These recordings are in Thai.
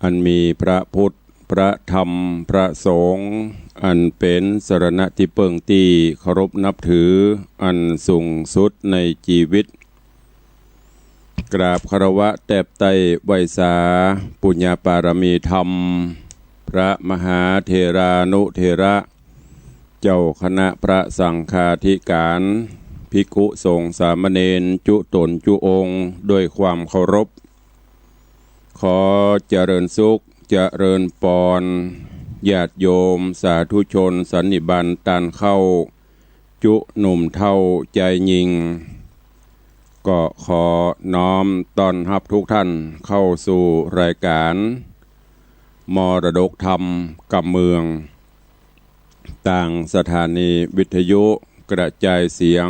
อันมีพระพุทธพระธรรมพระสงฆ์อันเป็นสรณะที่เปิงตีเคารพนับถืออันสูงสุดในชีวิตกราบคารวะแตบไตไวยสาปุญญาปารมีธรรมพระมหาเถรานุเถระเจ้าคณะพระสังฆาธิการภิกขุสงฆ์สามเณรจุตนจุองค์ด้วยความเคารพขอเจริญสุขเจริญปอนญาติโยมสาธุชนสันนิบาตตานเข้าจุหนุ่มเท่าใจยิงก็ขอน้อมต้อนรับทุกท่านเข้าสู่รายการมรดกธรรมกับเมืองต่างสถานีวิทยุกระจายเสียง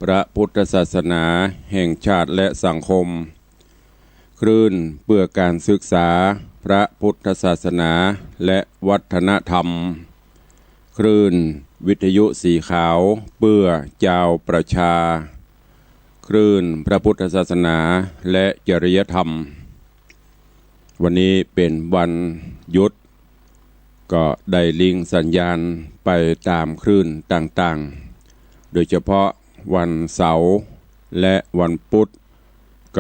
พระพุทธศาสนาแห่งชาติและสังคมคลื่นเพื่อการศึกษาพระพุทธศาสนาและวัฒนธรรมคลื่นวิทยุสีขาวเพื่อเจ้าประชาคลื่นพระพุทธศาสนาและจริยธรรมวันนี้เป็นวันหยุดก็ได้ลิงสัญญาณไปตามคลื่นต่างๆโดยเฉพาะวันเสาร์และวันพุธ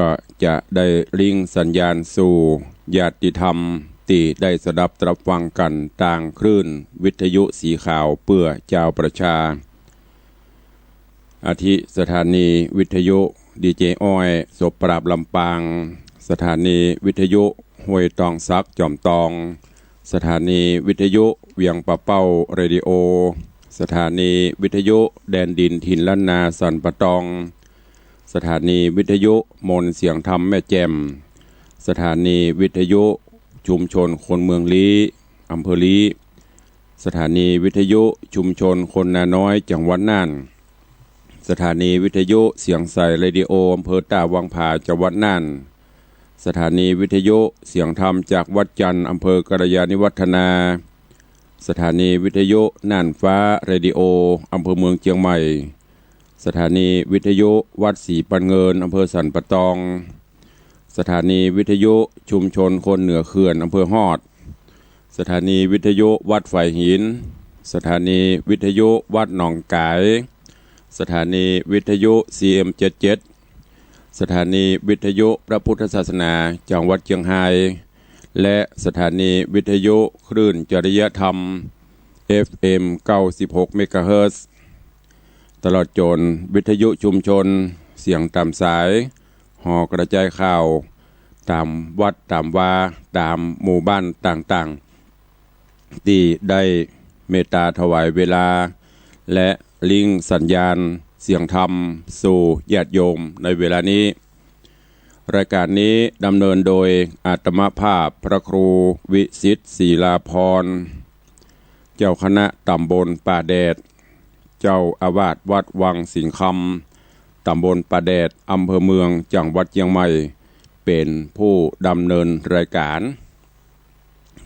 ก็จะได้ลิงสัญญาณสู่ญาติธรรมที่ได้สดับตรับฟังกันต่างคลื่นวิทยุสีขาวเพื่อเจ้าประชาอาทิสถานีวิทยุดีเจอ้อยศพปราบลำปางสถานีวิทยุห้วยตองซักจอมตองสถานีวิทยุเวียงปะเป้าเรดิโอสถานีวิทยุแดนดินถิ่นล้านนาสันปะตองสถานีวิทยุมนเสียงธรรมแม่แจ่มสถานีวิทยุชุมชนคนเมืองลี้อำเภอลี้สถานีวิทยุชุมชนคนนาน้อยจังหวัดน่านสถานีวิทยุเสียงใสเรดิโออำเภอตาวังผาจังหวัดน่านสถานีวิทยุเสียงธรรมจากวัดจันทร์อำเภอกัลยาณิวัฒนาสถานีวิทยุน่านฟ้าเรดิโออำเภอเมืองเชียงใหม่สถานีวิทยุวัดศรีปันเงินอำเภอสันปะตองสถานีวิทยุชุมชนคนเหนือเขื่อนอำเภอฮอดสถานีวิทยุวัดไฟหินสถานีวิทยุวัดหนองกายสถานีวิทยุ CM77 สถานีวิทยุพระพุทธศาสนาจังหวัดเชียงรายและสถานีวิทยุคลื่นจริยธรรม FM 96 เมกะเฮิรตซ์ตลอดจนวิทยุชุมชนเสียงตามสายห่อกระจายข่าวตามวัดตามวาตามหมู่บ้านต่างๆที่ได้เมตตาถวายเวลาและลิงสัญญาณเสียงธรรมสู่ญาติโยมในเวลานี้รายการนี้ดำเนินโดยอาตมาภาพพระครูวิสิทธิ์ศรีลาภรณ์เจ้าคณะตำบลป่าแดดเจ้าอาวาสวัดวังสิงคำตำบลป่าแดดอำเภอเมืองจังหวัดเชียงใหม่เป็นผู้ดำเนินรายการ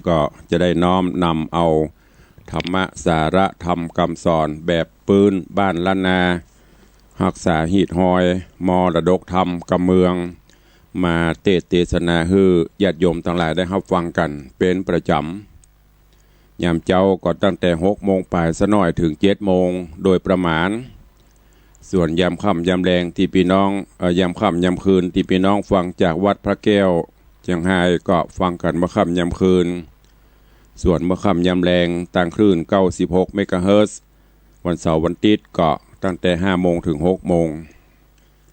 ก็จะได้น้อมนำเอาธรรมะสาระธรรมคำสอนแบบปืนบ้านล้านนาหักษาหีดหอยมรดกธรรมกับเมืองมาเทศนาฮือญาติโยมทั้งหลายได้รับฟังกันเป็นประจำยามเจ้าก็ตั้งแต่6 โมงปลายซะหน่อยถึง7 โมงโดยประมาณส่วนยามค่ำยามแรงที่พี่น้องยามค่ำยามคืนที่พี่น้องฟังจากวัดพระแก้วเชียงรายก็ฟังกันเมื่อค่ำยามคืนส่วนเมื่อค่ำยามแรงต่างคลื่น96 เมกะเฮิรตซ์วันเสาร์วันอาทิตย์ก็ตั้งแต่5 โมงถึง6 โมง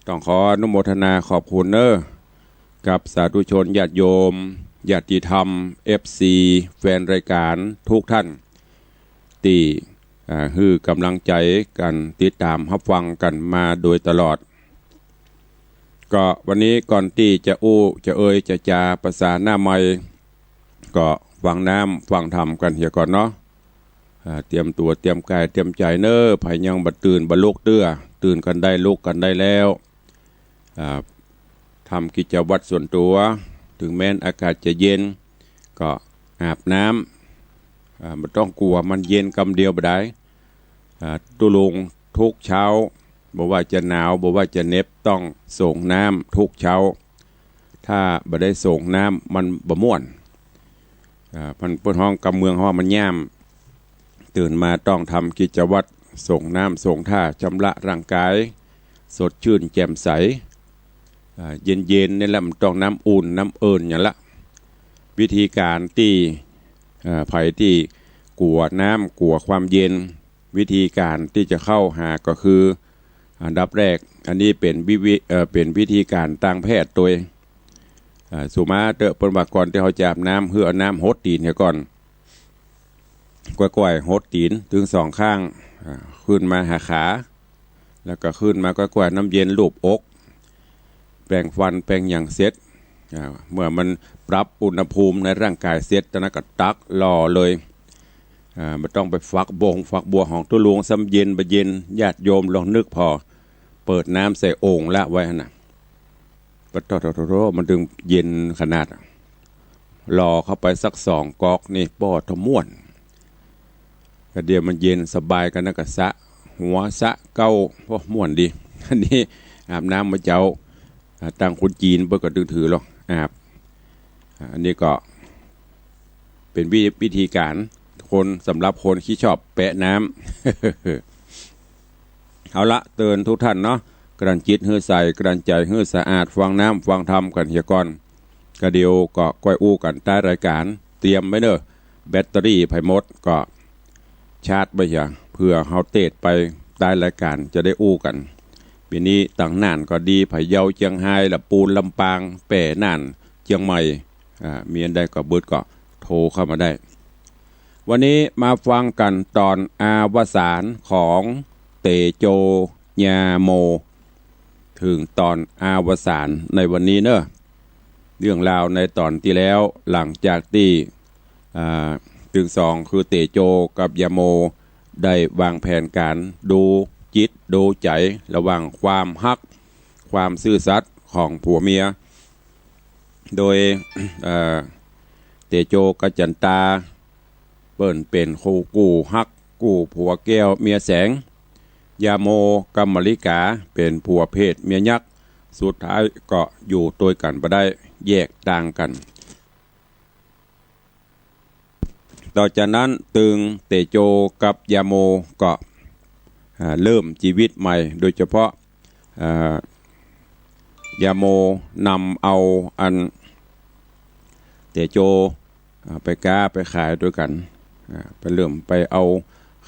ต้องขออนุโมทนาขอบคุณกับสาธุชนญาติโยมญาติธรรม FC แฟนรายการทุกท่านที่ฮือกำลังใจกันติดตามรับฟังกันมาโดยตลอดก็วันนี้ก่อนที่จะจะจะจาภาษาหน้าใหม่ก็ฟังน้ำฟังธรรมกันเหี่ยก่อนเนาะเตรียมตัวเตรียมกายเตรียมใจไผยังบัดตื่นบัดลุกตื่นกันได้ลุกกันได้แล้วทำกิจวัตรส่วนตัวถึงแม้นอากาศจะเย็นก็อาบน้ำไม่ต้องกลัวมันเย็นกำเดียวบ่ได้ตุลุงทุกเช้าบอกว่าจะหนาวบอกว่าจะเหน็บต้องส่งน้ำทุกเช้า ถ้าบ่ได้ส่งน้ำมันบ่ม่วนมันเปิ้นห้องกำเมืองห้องมันย่ามตื่นมาต้องทำกิจวัตรส่งน้ำส่งท่าชำระร่างกายสดชื่นแจ่มใสเย็นๆนี่แหละมันต้องน้ำอุ่นน้ำเอิญอย่างละวิธีการที่ไผ่ที่กลัวน้ำกลัวความเย็นวิธีการที่จะเข้าหาก็คืออันดับแรกอันนี้เป็นวิธีการทางแพทย์ตัวสุมาเตอเปิ้นว่าก่อนที่เขาจะอาบน้ำเพื่อเอาน้ำหดตีนก่อนก้อยๆหดตีนถึงสองข้างขึ้นมาหาขาแล้วก็ขึ้นมาก้อยๆน้ำเย็นลูบอกแปรงฟันแปรงอย่างเสร็จเมื่อมันปรับอุณหภูมิในร่างกายเสร็จตอนนั้นก็ตักรอเลยไม่ต้องไปฝักบัวของตัวหลวงซ้ำเย็นบะเย็นญาติโยมลองนึกพอเปิดน้ำใส่โอ่งละไว้นะปะโตมันดึงเย็นขนาดรอเข้าไปสัก2 ก๊อกนี่ป้อทม่วนก็เดี๋ยวมันเย็นสบายกันนะกะสะหัวสะเก้าพวกม่วนดีอันนี้อาบน้ำมาเจ้าต่างคนจีนเปิดก็ถือหรอกอาบอันนี้ก็เป็นวิธีการคนสำหรับคนที่ชอบแปะน้ำ เอาละเตือนทุกท่านเนาะกระดันจิตเฮือใส่กระดันใจเฮือสะอาดฟังน้ำฟังธรรมกันเฮียก่อนก็เดียวก็ก้อยอู้กันใต้รายการเตรียมไว้เนอะแบตเตอรี่ไผ่มดก็ชาร์จไปอย่างเพื่อเฮาเตดไปใต้รายการจะได้อู้กันปีนี้ต่างน่านก็ดีไผ่เยาเชียงไฮ้ละปูนลำปางแป่น่านเชียงใหม่มีอันใดก็เบิดก็โทรเข้ามาได้วันนี้มาฟังกันตอนอาวสานของเตโจญาโมถึงตอนอาวสานในวันนี้เนอะเรื่องราวในตอนที่แล้วหลังจากที่ถึง2คือเตโจกับยาโมได้วางแผนการดูจิตดูใจระหว่างความฮักความซื่อสัตย์ของผัวเมียโดยเตโจกับจันตาเปิ้นเป็นคู่กู้ฮักกู้ผัวแก้วเมียแสงยาโมกัมมลิกาเป็นผัวเพศเมียยักษ์สุดท้ายก็อยู่ตัวกันบ่ได้แยกต่างกันต่อจากนั้นตึงเตโจกับยาโมก็เริ่มชีวิตใหม่โดยเฉพาะยาโมนำเอาอันเตโจไปก้าไปขายด้วยกันไปเริ่มไปเอา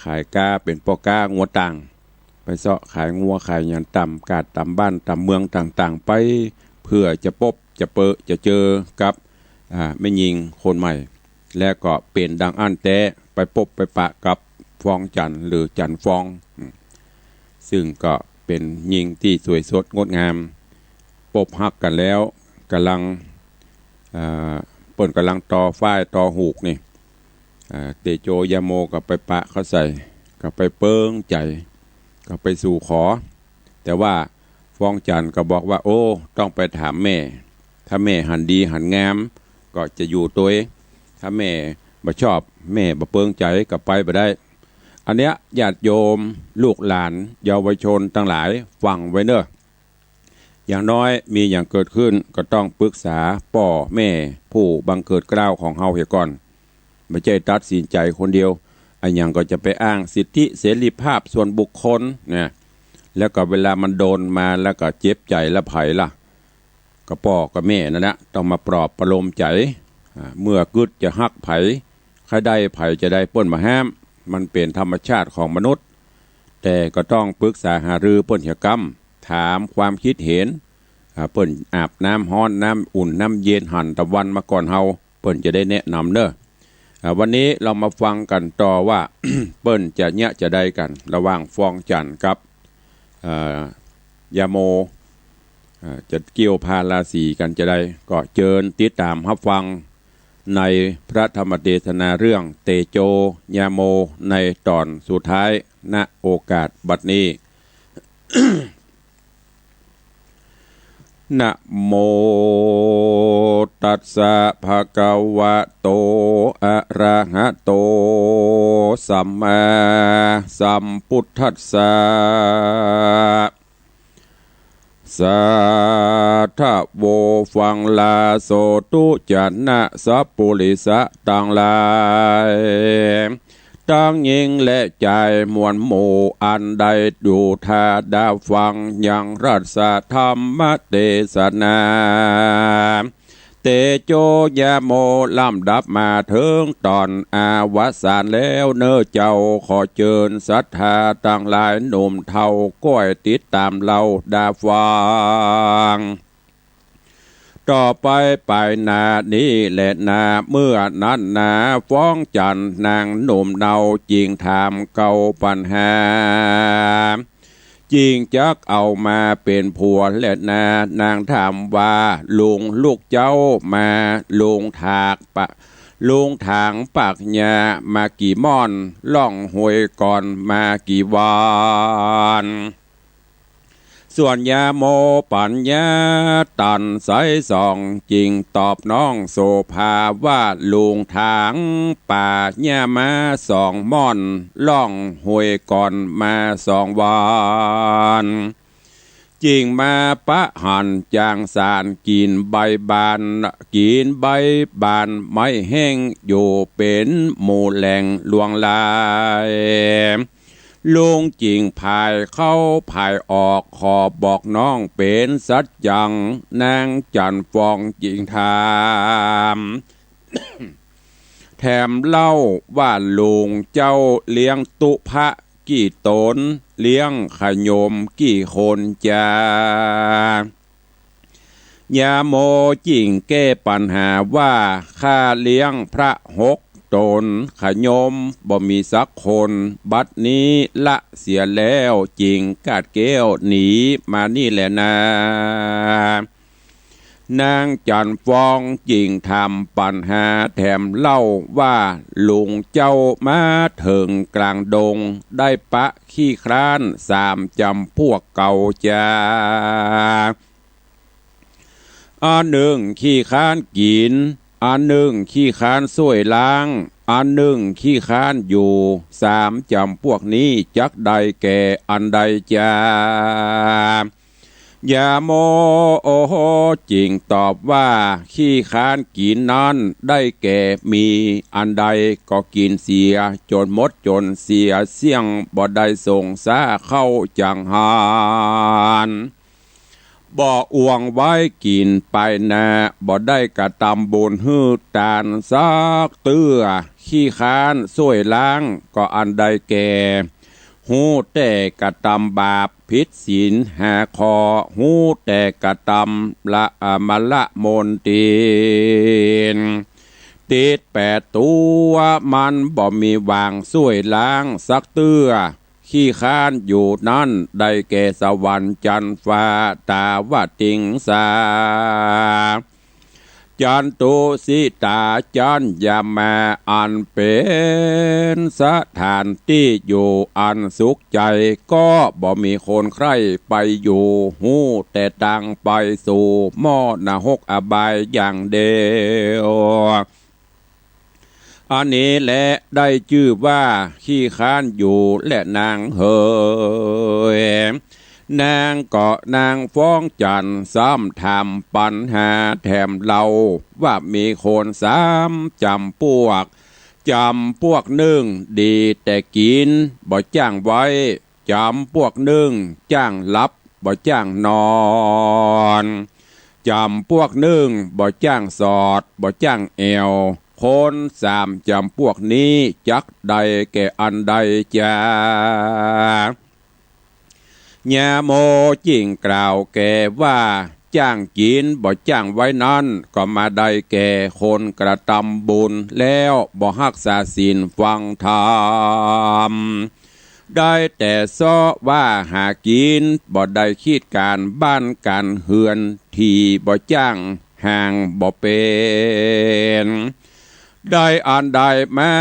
ขายก้าเป็นพ่อก้างัวต่างไปเสาะขายงัวขายอย่างต่ำกาดต่ำบ้านต่ำเมืองต่างๆไปเพื่อจะพบจะเจอกับแม่หญิงคนใหม่และก็เป็นดังอันแต่ไปพบไปปะกับฟองจันหรือจันฟองซึ่งก็เป็นหญิงที่สวยสดงดงามพบฮักกันแล้วกำลังเปิ่นกำลังต่อฝ้ายต่อหูกนี่เตโจยาโมกับไปปะเขาใส่กับไปเปิ้งใจกับไปสู่ขอแต่ว่าฟองจันก็บอกว่าโอ้ต้องไปถามแม่ถ้าแม่หันดีหันงามก็จะอยู่ตัวถ้าแม่บ่ชอบแม่บ่เปิ้งใจก็ไปบ่ได้อันเนี้ยญาติโยมลูกหลานเยาวชนทั้งหลายฟังไว้เนอะอย่างน้อยมีอย่างเกิดขึ้นก็ต้องปรึกษาพ่อแม่ผู้บังเกิดเกล้าของเฮาเสียก่อนไม่ใช่ตัดสินใจคนเดียวอันอย่างก็จะไปอ้างสิทธิเสรีภาพส่วนบุคคลเนี่ยแล้วก็เวลามันโดนมาแล้วก็เจ็บใจและไผ่ล่ะก็พ่อกับแม่นั่นแหละต้องมาปลอบประโลมใจเมื่อกึดจะฮักไผ่ใครได้ไผ่จะได้ป้นมาห้ามมันเป็นธรรมชาติของมนุษย์แต่ก็ต้องปรึกษาหารือป้นเหตุกรรมถามความคิดเห็นเปิ้นอาบน้ำฮ้อนน้ำอุ่นน้ำเย็นหั่นตะวันมาก่อนเฮาเปิ้นจะได้แนะนำเนอะวันนี้เรามาฟังกันต่อว่า เปิ้นจะเนี่ยจะได้กันระหว่างฟองจันกับยาโมจะเกี่ยวพาราศีกันจะได้ก็เชิญติดตามรับฟังในพระธรรมเทศนาเรื่องเตโจยาโมในตอนสุดท้ายณโอกาสบัดนี้ นะโมตัสสะภะคะวะโตอะระหะโตสัมมาสัมพุทธัสสะสา ทะโวฟังลาโสตุจันนะสัพปุริสะตังลายตั้งยิงและใจมวลหมู่อันใดดูทาดาฟังยังรัศธรรมเทศนาเตโจยาโมลำดับมาถึงตอนอาวสานแล้วเนื้อเจ้าขอเชิญศรัทธาต่างหลายหนุ่มเท่าก้อยติดตามเราดาฟังต่อไปไปนานี้แหละนาเมื่อนั้นนาฟ้องจันนางหนุ่มเนาจริงถามเก่าปัญหาจริงจักเอามาเป็นผัวและนางถามว่าลุงลูกเจ้ามาลุงถากปะลุงถางปากยามากี่ม่อนล่องหวยก่อนมากี่วันส่วนยาโมปัญญาตันใสส่องจริงตอบน้องโสภาว่าลุงทางป่าญามาสองม่อนล่องหวยก่อนมาสองวันจริงมาปะหันจางสารกินใบบานกินใบบานไม่แห้งอยู่เป็นหมู่แหล่งลวงลายลุงจริงพายเข้าพายออกขอบอกน้องเป็นสัจจังนางจันฟองจริงถาม แถมเล่าว่าลุงเจ้าเลี้ยงตุพระกี่ตนเลี้ยงขยมกี่คนจ้ายาโมจริงแก้ปัญหาว่าข้าเลี้ยงพระ6 ตนขยมบ่มีสักคนบัดนี้ละเสียแล้วจริงกาดแก้วหนีมานี่แหละนางจันฟองจริงทำปัญหาแถมเล่าว่าลุงเจ้ามาถึงกลางดงได้ปะขี้คร้าน3 จำพวกเก่าจ้าอันหนึ่งขี้ค้านกินอันหนึ่งขี้ค้านช่วยล้างอันหนึ่งขี้ค้านอยู่3 จำพวกนี้จักใดแก่อันใดจ้ายาโมโอโหจริงตอบว่าขี้ค้านกินนั้นได้แก่มีอันใดก็กินเสียจนหมดจนเสียเสี่ยงบ่ได้ส่งสาเข้าจังหารบ่อ่วงไว้กินไปนาบ่ได้กระตำบุญฮื้อตานซักเตื้อขี้ค้านช่วยล้างก็อันใดแก่หูแต่กระตำบาปผิดศีลหาคอหูแต่กระตำละมละมนตีนติด8 ตัวมันบ่มีวางช่วยล้างสักเตื้อขี้ค้านอยู่นั้นได้แก่สวรรค์จันฟ้าตาวติงสาจันตุสิตาจันยามาอันเป็นสถานที่อยู่อันสุขใจก็บ่มีคนใครไปอยู่หูแต่ต่างไปสู่หม้อนรกอบายอย่างเดียวอันนี้แหละได้ชื่อว่าขี้ค้านอยู่และนางเฮยนางเกาะนางฟ้องจันซ้ำทำปัญหาแถมเราว่ามีคน3 จำพวก1ดีแต่กินบ่จ้างไว้จำพวก1จ้างรับบ่จ้างนอนจำพวก1บ่จ้างสอดบ่จ้างแอวคน3 จำพวกนี้จักใดแก่อันใดจ้ายาโมจริงกล่าวแก่ว่าจ้างกินบ่จ้างไว้นั้นก็มาได้แก่คนกระทำบุญแล้วบ่รักษาศีลฟังธรรมได้แต่ซ้อว่าหากินบ่ได้คิดการบ้านการเฮือนที่บ่จ้างห่างบ่เป็นได้อันใดมา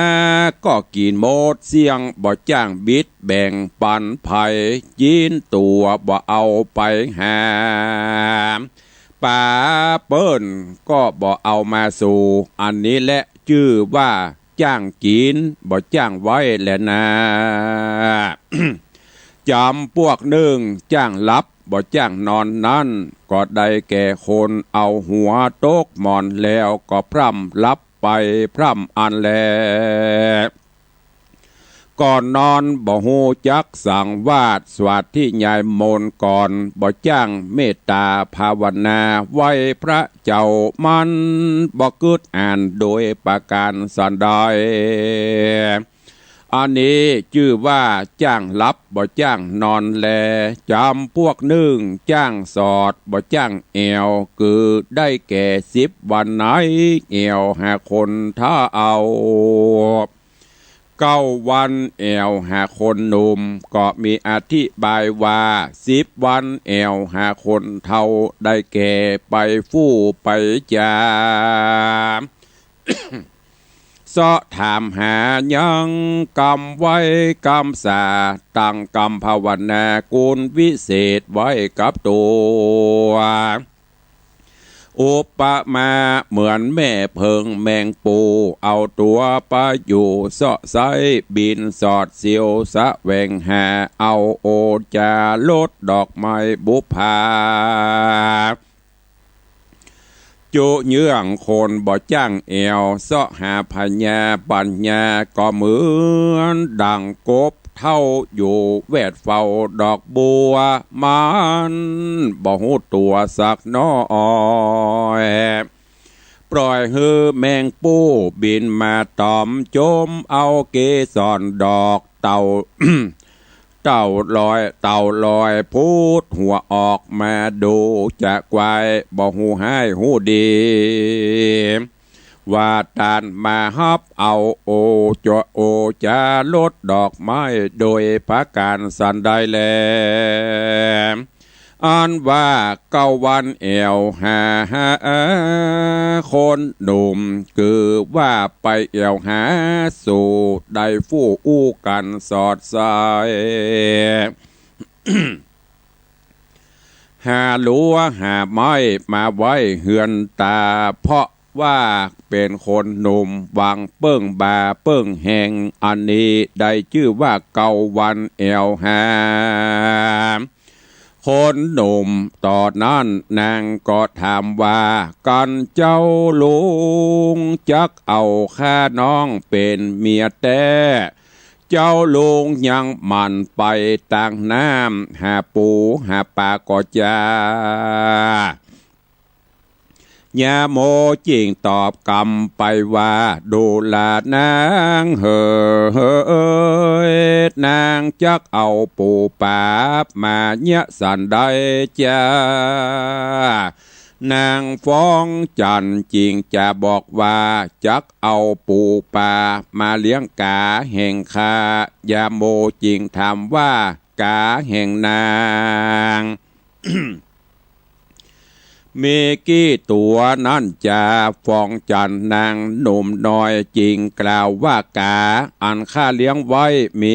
ก็กินหมดเสี่ยงบ่จ้างบิดแบ่งปันภัยยินตัวบ่เอาไปหาป่าเปิ้นก็บ่เอามาสู่อันนี้แหละชื่อว่าจ้างกินบ่จ้างไว้แหละนะ จำพวก1จ้างรับ บ่จ้างนอนนั้นก็ได้แก่คนเอาหัวโตกหมอนแล้วก็พร่ำลับไปพร่ำอันแลก่อนนอนบ่ฮู้จักสั่งวาดสวัสดิ์ที่ใหญ่มนก่อนบ่จ้างเมตตาภาวนาไว้พระเจ้ามันบ่กึดอ่านโดยประการสันใดอันนี้ชื่อว่าจ้างลับบ่จ้างนอนแลจำพวกหนึ่งจ้างสอดบ่จ้างแอวคือได้แก่10 วันไหนแอวหาคนถ้าเอา9 วันแอวหาคนหนุ่มก็มีอธิบายว่า10 วันแอวหาคนเท่าได้แก่ไปฟู่ไปจา เสาะถามหายังกรรมไว้กรรมสาตั้งกรรมภาวนากุลวิเศษไว้กับตัวอุปมาเหมือนแม่เพิงแมงปูเอาตัวไปอยู่เสาะไซบินสอดเสียวสะแวงหาเอาโอจาลดดอกไม้บุพาจุเยื่องคนบ่จ้างแอวเสาะหาพญาปัญญาก็เหมือนดังกบเท่าอยู่แวดเฝ้าดอกบัวมันบ่หูตัวสักน้อยปล่อยฮือแมงปูบินมาตอมจมเอาเกสรดอกเต่า เต่าลอยพูดหัวออกมาดูจะไกวบ่หูให้หูดีว่าตานมาฮับเอาโอจะลดดอกไม้โดยพระการสันได้แลอันว่า9 วันแอวหาคนหนุ่มคือว่าไปแอวหาสู่ได้ฟู่อู้กันสอดสาย หาลัวหาไม้มาไว้เหือนตาเพราะว่าเป็นคนหนุ่มวังเปิ้งบาเปิ้งแหงอันนี้ได้ชื่อว่า9 วันแอวหาคนหนุ่มตอนนั้นนางก็ถามว่ากันเจ้าลุงจักเอาข้าน้องเป็นเมียแต่เจ้าลุงยังมันไปต่างน้ำหาปูหาปลาก็จายาโมจิงตอบกำไปว่าดูลานางเฮ้ยนางจักเอาปูปาบมาเนี่ยสันได้จ้านางฟ้องจันจริงจะบอกว่าจักเอาปูปลามาเลี้ยงกาแห่งคายาโมจริงถามว่ากาแห่งนาง มีกี่ตัวนั่นจะฟ้องจันนางหนุ่มน้อยจริงกล่าวว่ากาอันข้าเลี้ยงไว้มี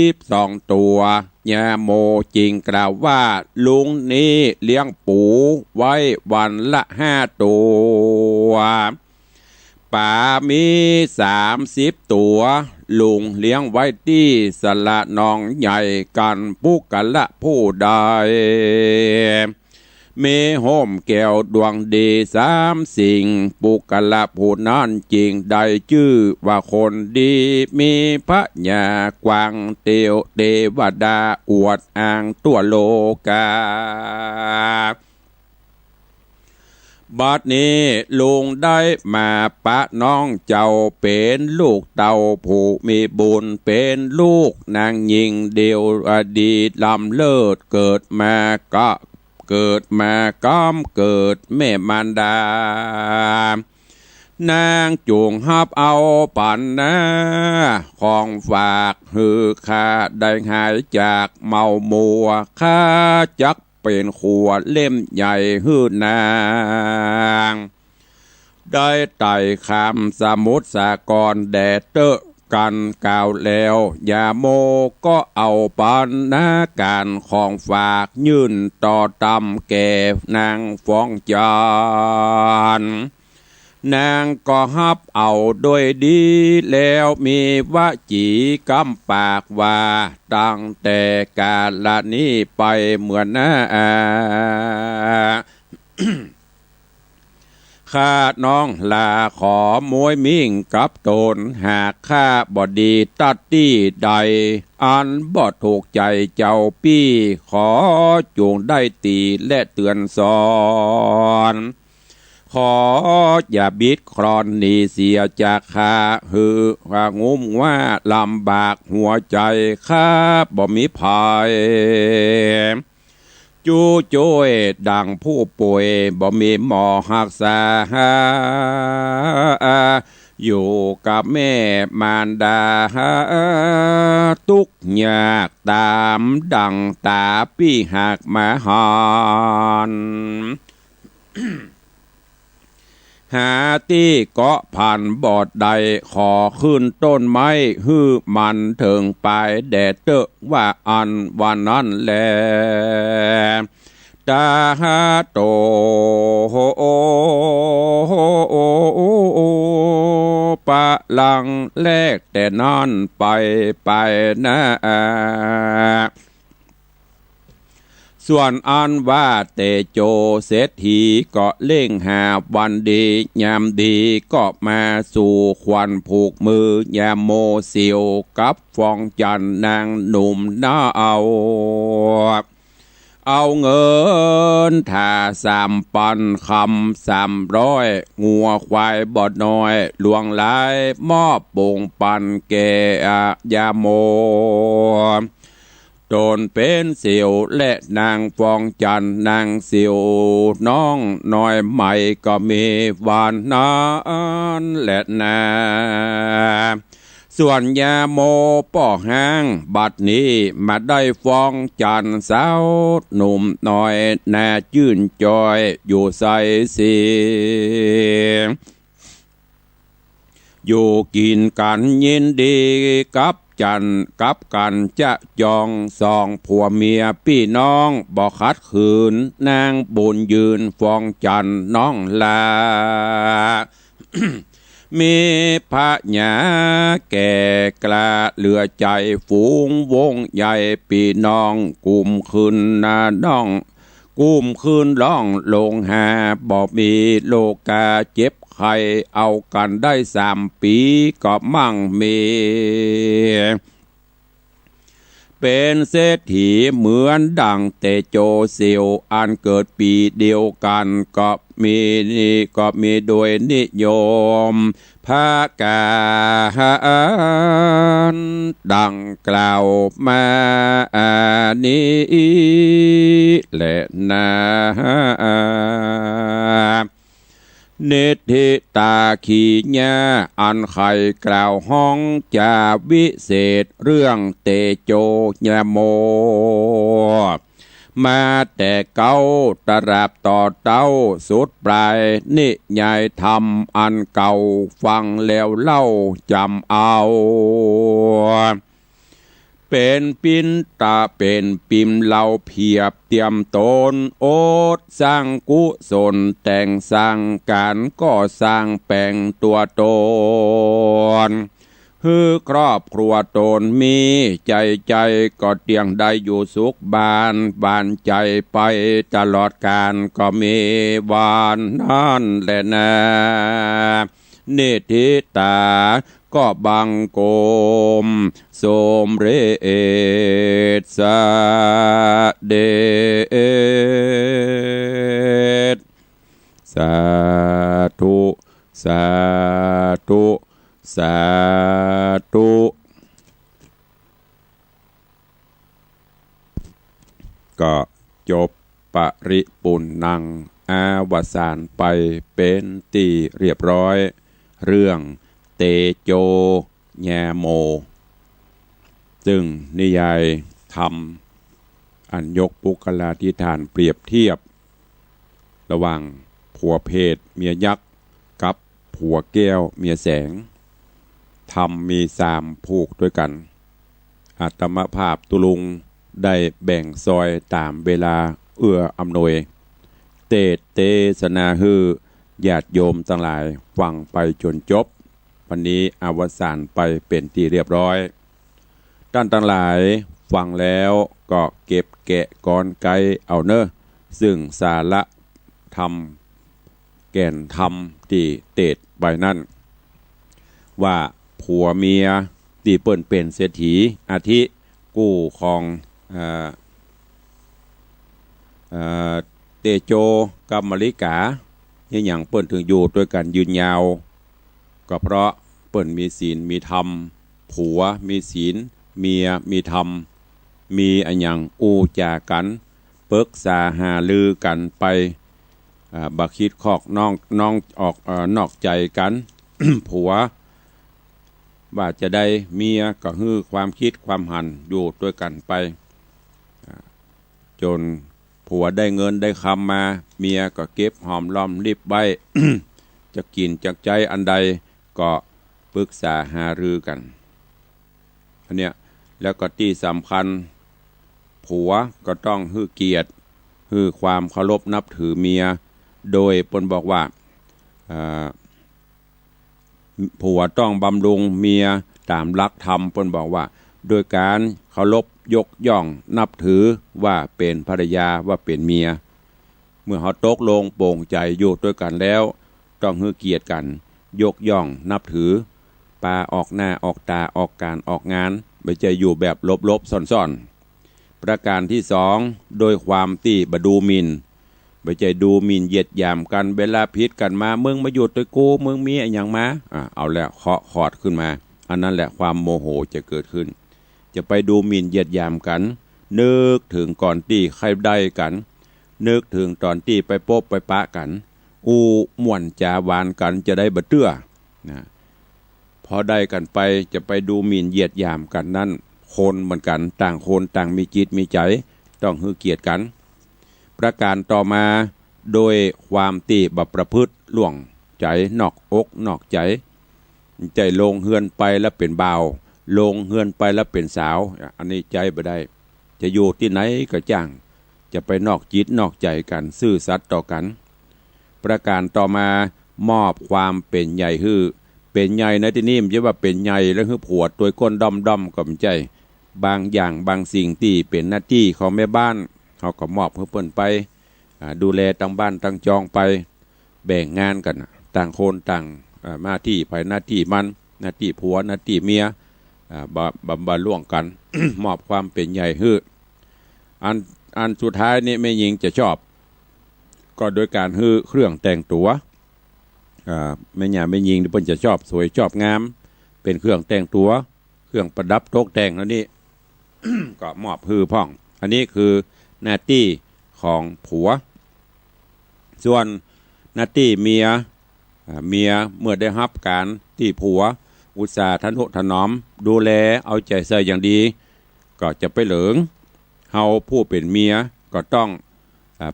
32 ตัวยาโมจริงกล่าวว่าลุงนี้เลี้ยงปูไว้วันละ5 ตัวป่ามี30 ตัวลุงเลี้ยงไว้ที่สละนองใหญ่กันปุกกันละผู้ใดเมโฮมแก้วดวงดี30 สิ่งปุกะละผู้นั้นจริงได้ชื่อว่าคนดีมีพระญากวางเตียวเทวดาอวดอ้างตัวโลกาบัดนี้ลุงได้มาปะน้องเจ้าเป็นลูกเต่าผู้มีบุญเป็นลูกนางหญิงเดียวอดีตลำเลิศเกิดมาก็เกิดมาก้อมเกิดแม่มารดานางจูงฮับเอาปันนะของฝากฮือข้าได้หายจากเมามัวข้าจักเป็นขวดเล่มใหญ่ฮือนางได้ไต่คำสมุทรสากรแดดเตอะกันกล่าวแล้วยาโมก็เอาปันนาการของฝากยื่นต่อตำแก่นางฟ้องจาน นางก็ฮับเอาโดยดีแล้วมีวจีกำปากว่าตั้งแต่กาลนี้ไปเหมือนหน้าข้าน้องลาขอมวยมิ่งกับตนหากข้าบอดีตัดตี้ใดอันบ่ถูกใจเจ้าปี้ขอจงได้ตีและเตือนสอนขออย่าบิดครอนหนีเสียจากข้าหือว่างุ้มว่าลำบากหัวใจข้าบ่มีภายจูโจยดังผู้ป่วยบ่มีหมอหักษาอยู่กับแม่มารดาทุกยากตามดังตาพี่หักมาหอนหาที่เกาะผ่านบอดใดขอขึ้นต้นไม้ฮื้อมันถึงไปแดดเตอะว่าอันวันนั้นแลตาโตปะลังแลกแต่นั่นไปนะส่วนอันว่าเตโจเศรษฐีก็เล่งหาวันดียามดีก็มาสู่ควันผูกมือยามโมเสียวกับฟองจันนางหนุ่มหน้าเอาเงินถ้า3,000 คำ300งัวควายบอดน้อยหลวงหลายมอบป่งปันแก่ยาโมตนเป็นเสียวและนางฟองจันนางเสียวน้องน้อยใหม่ก็มีวานนั้นและนาส่วนยาโมป่อห้างบัดนี้มาได้ฟองจันสาวหนุ่มน้อยน่าชื่นจอยอยู่ใส่สีอยู่กินกันยินดีกับจันกับกันจะจองสองผัวเมียพี่น้องบ่คัดขืนนางบุญยืนฟองจันน้องลา มีพระญาแก่กล้าเหลือใจฝูงวงใหญ่พี่น้องกุมคืนนาน้องกุมคืนร้องลงหาบ่มีโลกาเจ็บใครเอากันได้3 ปีก็มั่งมีเป็นเศรษฐีเหมือนดังเตโจเซียวอันเกิดปีเดียวกันก็มีโดยนิยมภาการดังกล่าวมานี้แหละนะเนติตาขีญาอันไข่กล่าวห้องจาวิเศษเรื่องเตโจยโมมาแต่เก้าตราบต่อเต้าสุดปลายนิยายธรรมอันเก่าฟังแล้วเล่าจำเอาเป็นปินตาเป็นปิมเราเพียบเตรียมตนโอดสร้างกุศลแต่งสร้างการก็สร้างแปลงตัวตนฮือครอบครัวตนมีใจก็เตียงได้อยู่สุขบานใจไปตลอดกาลก็มีวานนั่นแหละนะเนติตาก็บังโกมสมเรศสาเดชสาธุสาธุสาธุก็จบปริปุณณังอาวสานไปเป็นที่เรียบร้อยเรื่องเตโจแยโมซึ่งนิยายธรรมอันยกปุคลาธิฐานเปรียบเทียบระหว่างผัวเพศเมียยักษ์กับผัวแก้วเมียแสงธรรมมี3 ผูกด้วยกันอาตมภาพตุลุงได้แบ่งซอยตามเวลาเอื้ออำนวยเตสนาฮือ ญาติโยมทั้งหลายฟังไปจนจบวันนี้อวสานไปเป็นที่เรียบร้อยท่านทั้งหลายฟังแล้วก็เก็บแกะกรไกเอาเนอะซึ่งสาระธรรมแก่นธรรมที่เตดใบนั้นว่าผัวเมียที่เปิ้นเป็นเศรษฐีอาทิกู้ของเตโจกับมลิกาอย่างเปิ้นถึงอยู่ด้วยกันยืนยาวก็เพราะเปิ้นมีศีลมีธรรมผัวมีศีลเมียมีธรรมมีอันอย่างอูจากันปรึกษาหาลือกันไปบักคิดคอกน้องออกนอกใจกัน ผัวว่าจะได้เมียก็ฮือความคิดความหันอยู่ด้วยกันไปจนผัวได้เงินได้คำมาเมียก็เก็บหอมล้อมริบไว้ จะกินจากใจอันใดก็ปรึกษาหารือกันอันเนี้ยแล้วก็ที่สำคัญผัวก็ต้องฮือเกียรติฮือความเคารพนับถือเมียโดยปนบอกว่าผัวต้องบำรุงเมียตามหลักธรรมปนบอกว่าโดยการเคารพยกย่องนับถือว่าเป็นภรรยาว่าเป็นเมียเมื่อเขาตกลงโปร่งใจอยู่ด้วยกันแล้วต้องฮือเกียรติกันยกย่องนับถือปาออกหน้าออกตาออกการออกงานไม่ใช่อยู่แบบลบๆซ่อนๆประการที่สองโดยความที่บดูหมิ่นไม่ใช่ดูหมิ่นเหยียดหยามกันเวลาพิษกันมามึงมาหยุดตัวกูมึงมีอย่างมาเอาแล้วเคาะขอดขึ้นมาอันนั้นแหละความโมโหจะเกิดขึ้นจะไปดูหมิ่นเหยียดหยามกันนึกถึงก่อนที่ใครได้กันนึกถึงตอนที่ไปพบไปปะกันม่วนจาวานกันจะได้บะเตื้อนะพอได้กันไปจะไปดูหมิ่นเหยียดหยามกันนั่นคนเหมือนกันต่างคนต่างมีจิตมีใจต้องฮือเกียรติกันประการต่อมาโดยความตีบประพฤติล่วงใจนอกอกนอกใจใจลงเฮือนไปแล้วเป็นบ่าวลงเฮือนไปแล้วเป็นสาวอันนี้ใจบ่ได้จะอยู่ที่ไหนก็จ้างจะไปนอกจิตนอกใจกันซื่อสัตย์ต่อกันประการต่อมามอบความเป็นใหญ่ฮือเป็นใหญ่ในที่นี้มันจะว่าเป็นใหญ่แล้วฮือผัวตัวก้นด้อมก็ไม่ใจบางอย่างบางสิ่งที่เป็นหน้าที่ของแม่บ้านเขาก็มอบเพื่อเปิ้นไปดูแลตั้งบ้านตั้งจองไปแบ่งงานกันต่างคนต่างหน้าที่ไปหน้าที่มันหน้าที่ผัวหน้าที่เมียบำล่วงกัน มอบความเป็นใหญ่ฮืออันสุดท้ายนี่แม่หญิงจะชอบก็โดยการฮือเครื่องแต่งตัวแม่หญิงเพิ่นจะชอบสวยชอบงามเป็นเครื่องแต่งตัวเครื่องประดับตกแต่งแล้วนี่ ก็มอบฮือพ่องอันนี้คือหน้าที่ของผัวส่วนหน้าที่เมียเมื่อได้รับการที่ผัวอุตส่าห์ทนุถนอมดูแลเอาใจใส่อย่างดีก็จะไปเหลิงเฮาผู้เป็นเมียก็ต้อง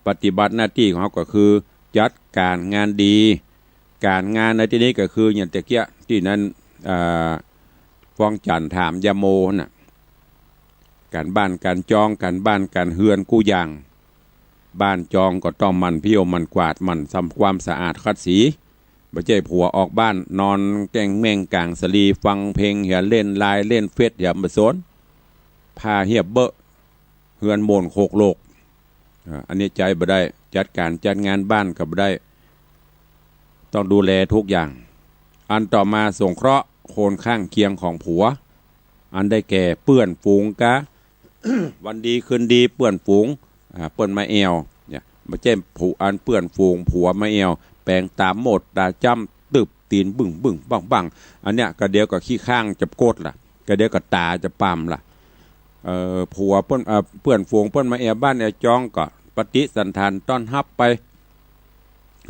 ปฏิบัติหน้าที่ของเขาก็คือจัดการงานดีการงานในที่นี้ก็คืออย่างตะเกียที่นั้นฟ้องจันถามยาโมน่ะการบ้านการจองการบ้านการเฮือนกู้อย่างบ้านจองก็ต้องมันเพียวมันกวาดมันทำความสะอาดคัดสีไม่ใช่ผัวออกบ้านนอนแกงแม่งกลางสลีฟังเพลงอย่าเล่นไลน์เล่นเฟซอย่ามาสนพาเหียบเบอะเฮือนโมนโคกโลกอันนี้ใจบ่ได้จัดการจัดงานบ้านกับบ่ได้ต้องดูแลทุกอย่างอันต่อมาสงเคราะห์คนข้างเคียงของผัวอันได้แก่เปื้อนฝูงกะ วันดีคืนดีเปื้อนฝูงเปื้อนมาเอวเนี่ยมาเจ้มผูอันเปื้อนฝูงผัวมาเอวแปลงตามหมดตาจ้ำตึบตีนบึ้งบังอันเนี้ยก็เดียวกับขี้ข้างจะโกดล่ะก็เดียวกับตาจะปั๊มล่ะผัวเปื้อนฝูงเปื้อนมาเอวบ้านไอ้จองก็ปฏิสันทานต้อนรับไป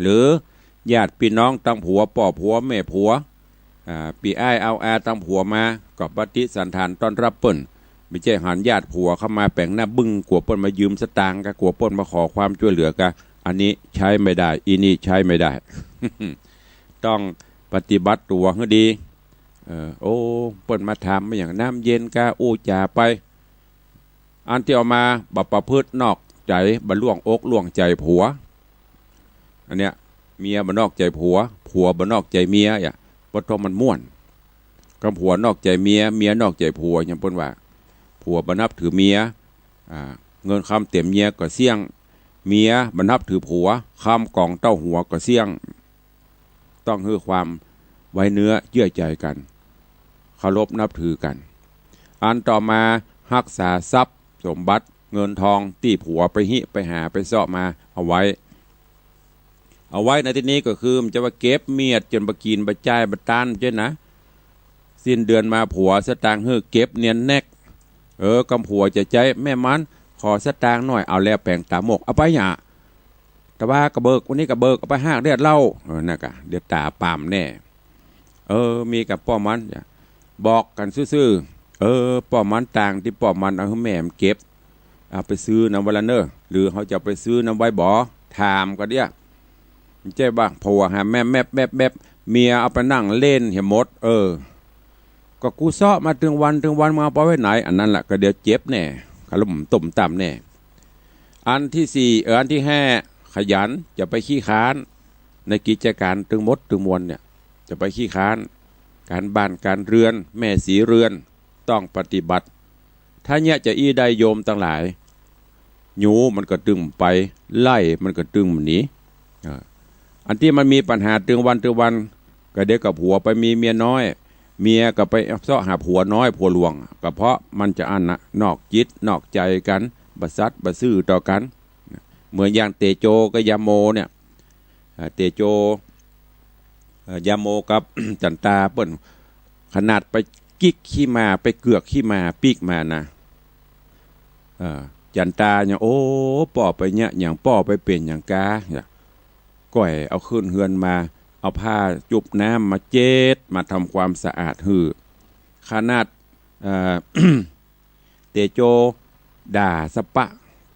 หรือญาติพี่น้องตั้งผัวป่อผัวแม่ผัวปีอ้ายเอาอาตั้งผัวมาก็ปฏิสันทานต้อนรับเปิ้นไม่ใช่หันญาติผัวเข้ามาแปลงหน้าบึ้งกลัวเปิ้นมายืมสตางค์กะกลัวเปิ้นมาขอความช่วยเหลือกะอันนี้ใช้ไม่ได้อีนี่ใช้ไม่ได้ ต้องปฏิบัติตัวให้ดีโอ้เปิ้นมาถามมาอย่างน้ำเย็นกะอู้จ่าไปอันที่เอามาบับประพฤตินอกใจบรรล่วงอกล่วงใจผัวอันเนี้ย เมียบ่นอกใจผัวผัวบ่นอกใจเมียอย่าบ่ต้องมันม่วนกำผัวนอกใจเมียเมียนอกใจผัวอย่างเพิ่นว่าผัวบ่นับถือเมียเงินคำเต็มเมียก็เสี่ยงเมียบ่นับถือผัวคำกองเต้าหัวก็เสี่ยงต้องให้ความไว้เนื้อเยื่อใจกันเคารพนับถือกันอันต่อมารักษาทรัพย์สมบัติเงินทองที่ผัวไปหิไปหาไปเสาะมาเอาไว้ในที่นี้ก็คือมันจะว่าเก็บเมียดจนบะกินบะจ่ายบะตันเจ้นะสิ้นเดือนมาผัวสตางค์เก็บเนียนแนกกำผัวจะใจแม่มันขอสตางค์หน่อยเอาแล้วแปลงตาหมกเอาไปหยาแต่ว่ากระเบิกวันนี้กระเบิกเอาไปห้างเดือดเล่าน่ะกะเดือดตาปามแน่มีกับป้อมันบอกกันซื่อป้อมันต่างที่ป้อมันเอาแม่มเก็บเอาไปซื้อน้ำวันละเนอหรือเขาจะไปซื้อน้ำไว้บ่อถามก็เดียเจ๊บ้างผัวหาแม่แมบเมียเอาไปนั่งเล่นเหี่ยมดก็กูซ้อมาถึงวันมาเอาไปไว้ไหนอันนั้นแหละก็เดี๋ยวเจ็บแน่ขลุ่มตุ่มต่ำแน่อันที่สี่อันที่ห้าขยันจะไปขี้ค้านในกิจการถึงมดถึงมวลเนี่ยจะไปขี้ค้านการบ้านการเรือนแม่สีเรือนต้องปฏิบัติถ้าเนี่ยจะอี้ได้โยมตั้งหลายหนูมันก็ตึงไปไล่มันก็ตึงหนีอันที่มันมีปัญหาตึงวันก็เด็กกับผัวไปมีเมียน้อยเมียก็ไปเสาะหาผัวน้อยผัวหลวงก็เพราะมันจะอันนะนอกจิตนอกใจกันบัซัดบัซื่อต่อกันเหมือนอย่างเตโจกับยาโมเนี่ยเตโจยาโมกับ จันตาเปิ้นขนาดไปกิ๊กขี้มาไปเกือกขี้มาปีกมานะจันตาเนี่ยโอ้ป่อไปเนี่ยอย่างป่อไปเป็นอย่างกาเนี่ยก้อยเอาขึ้นเฮือนมาเอาผ้าจุบน้ำมาเจ็ดมาทำความสะอาดหือขนาดเตโจด่าสปะ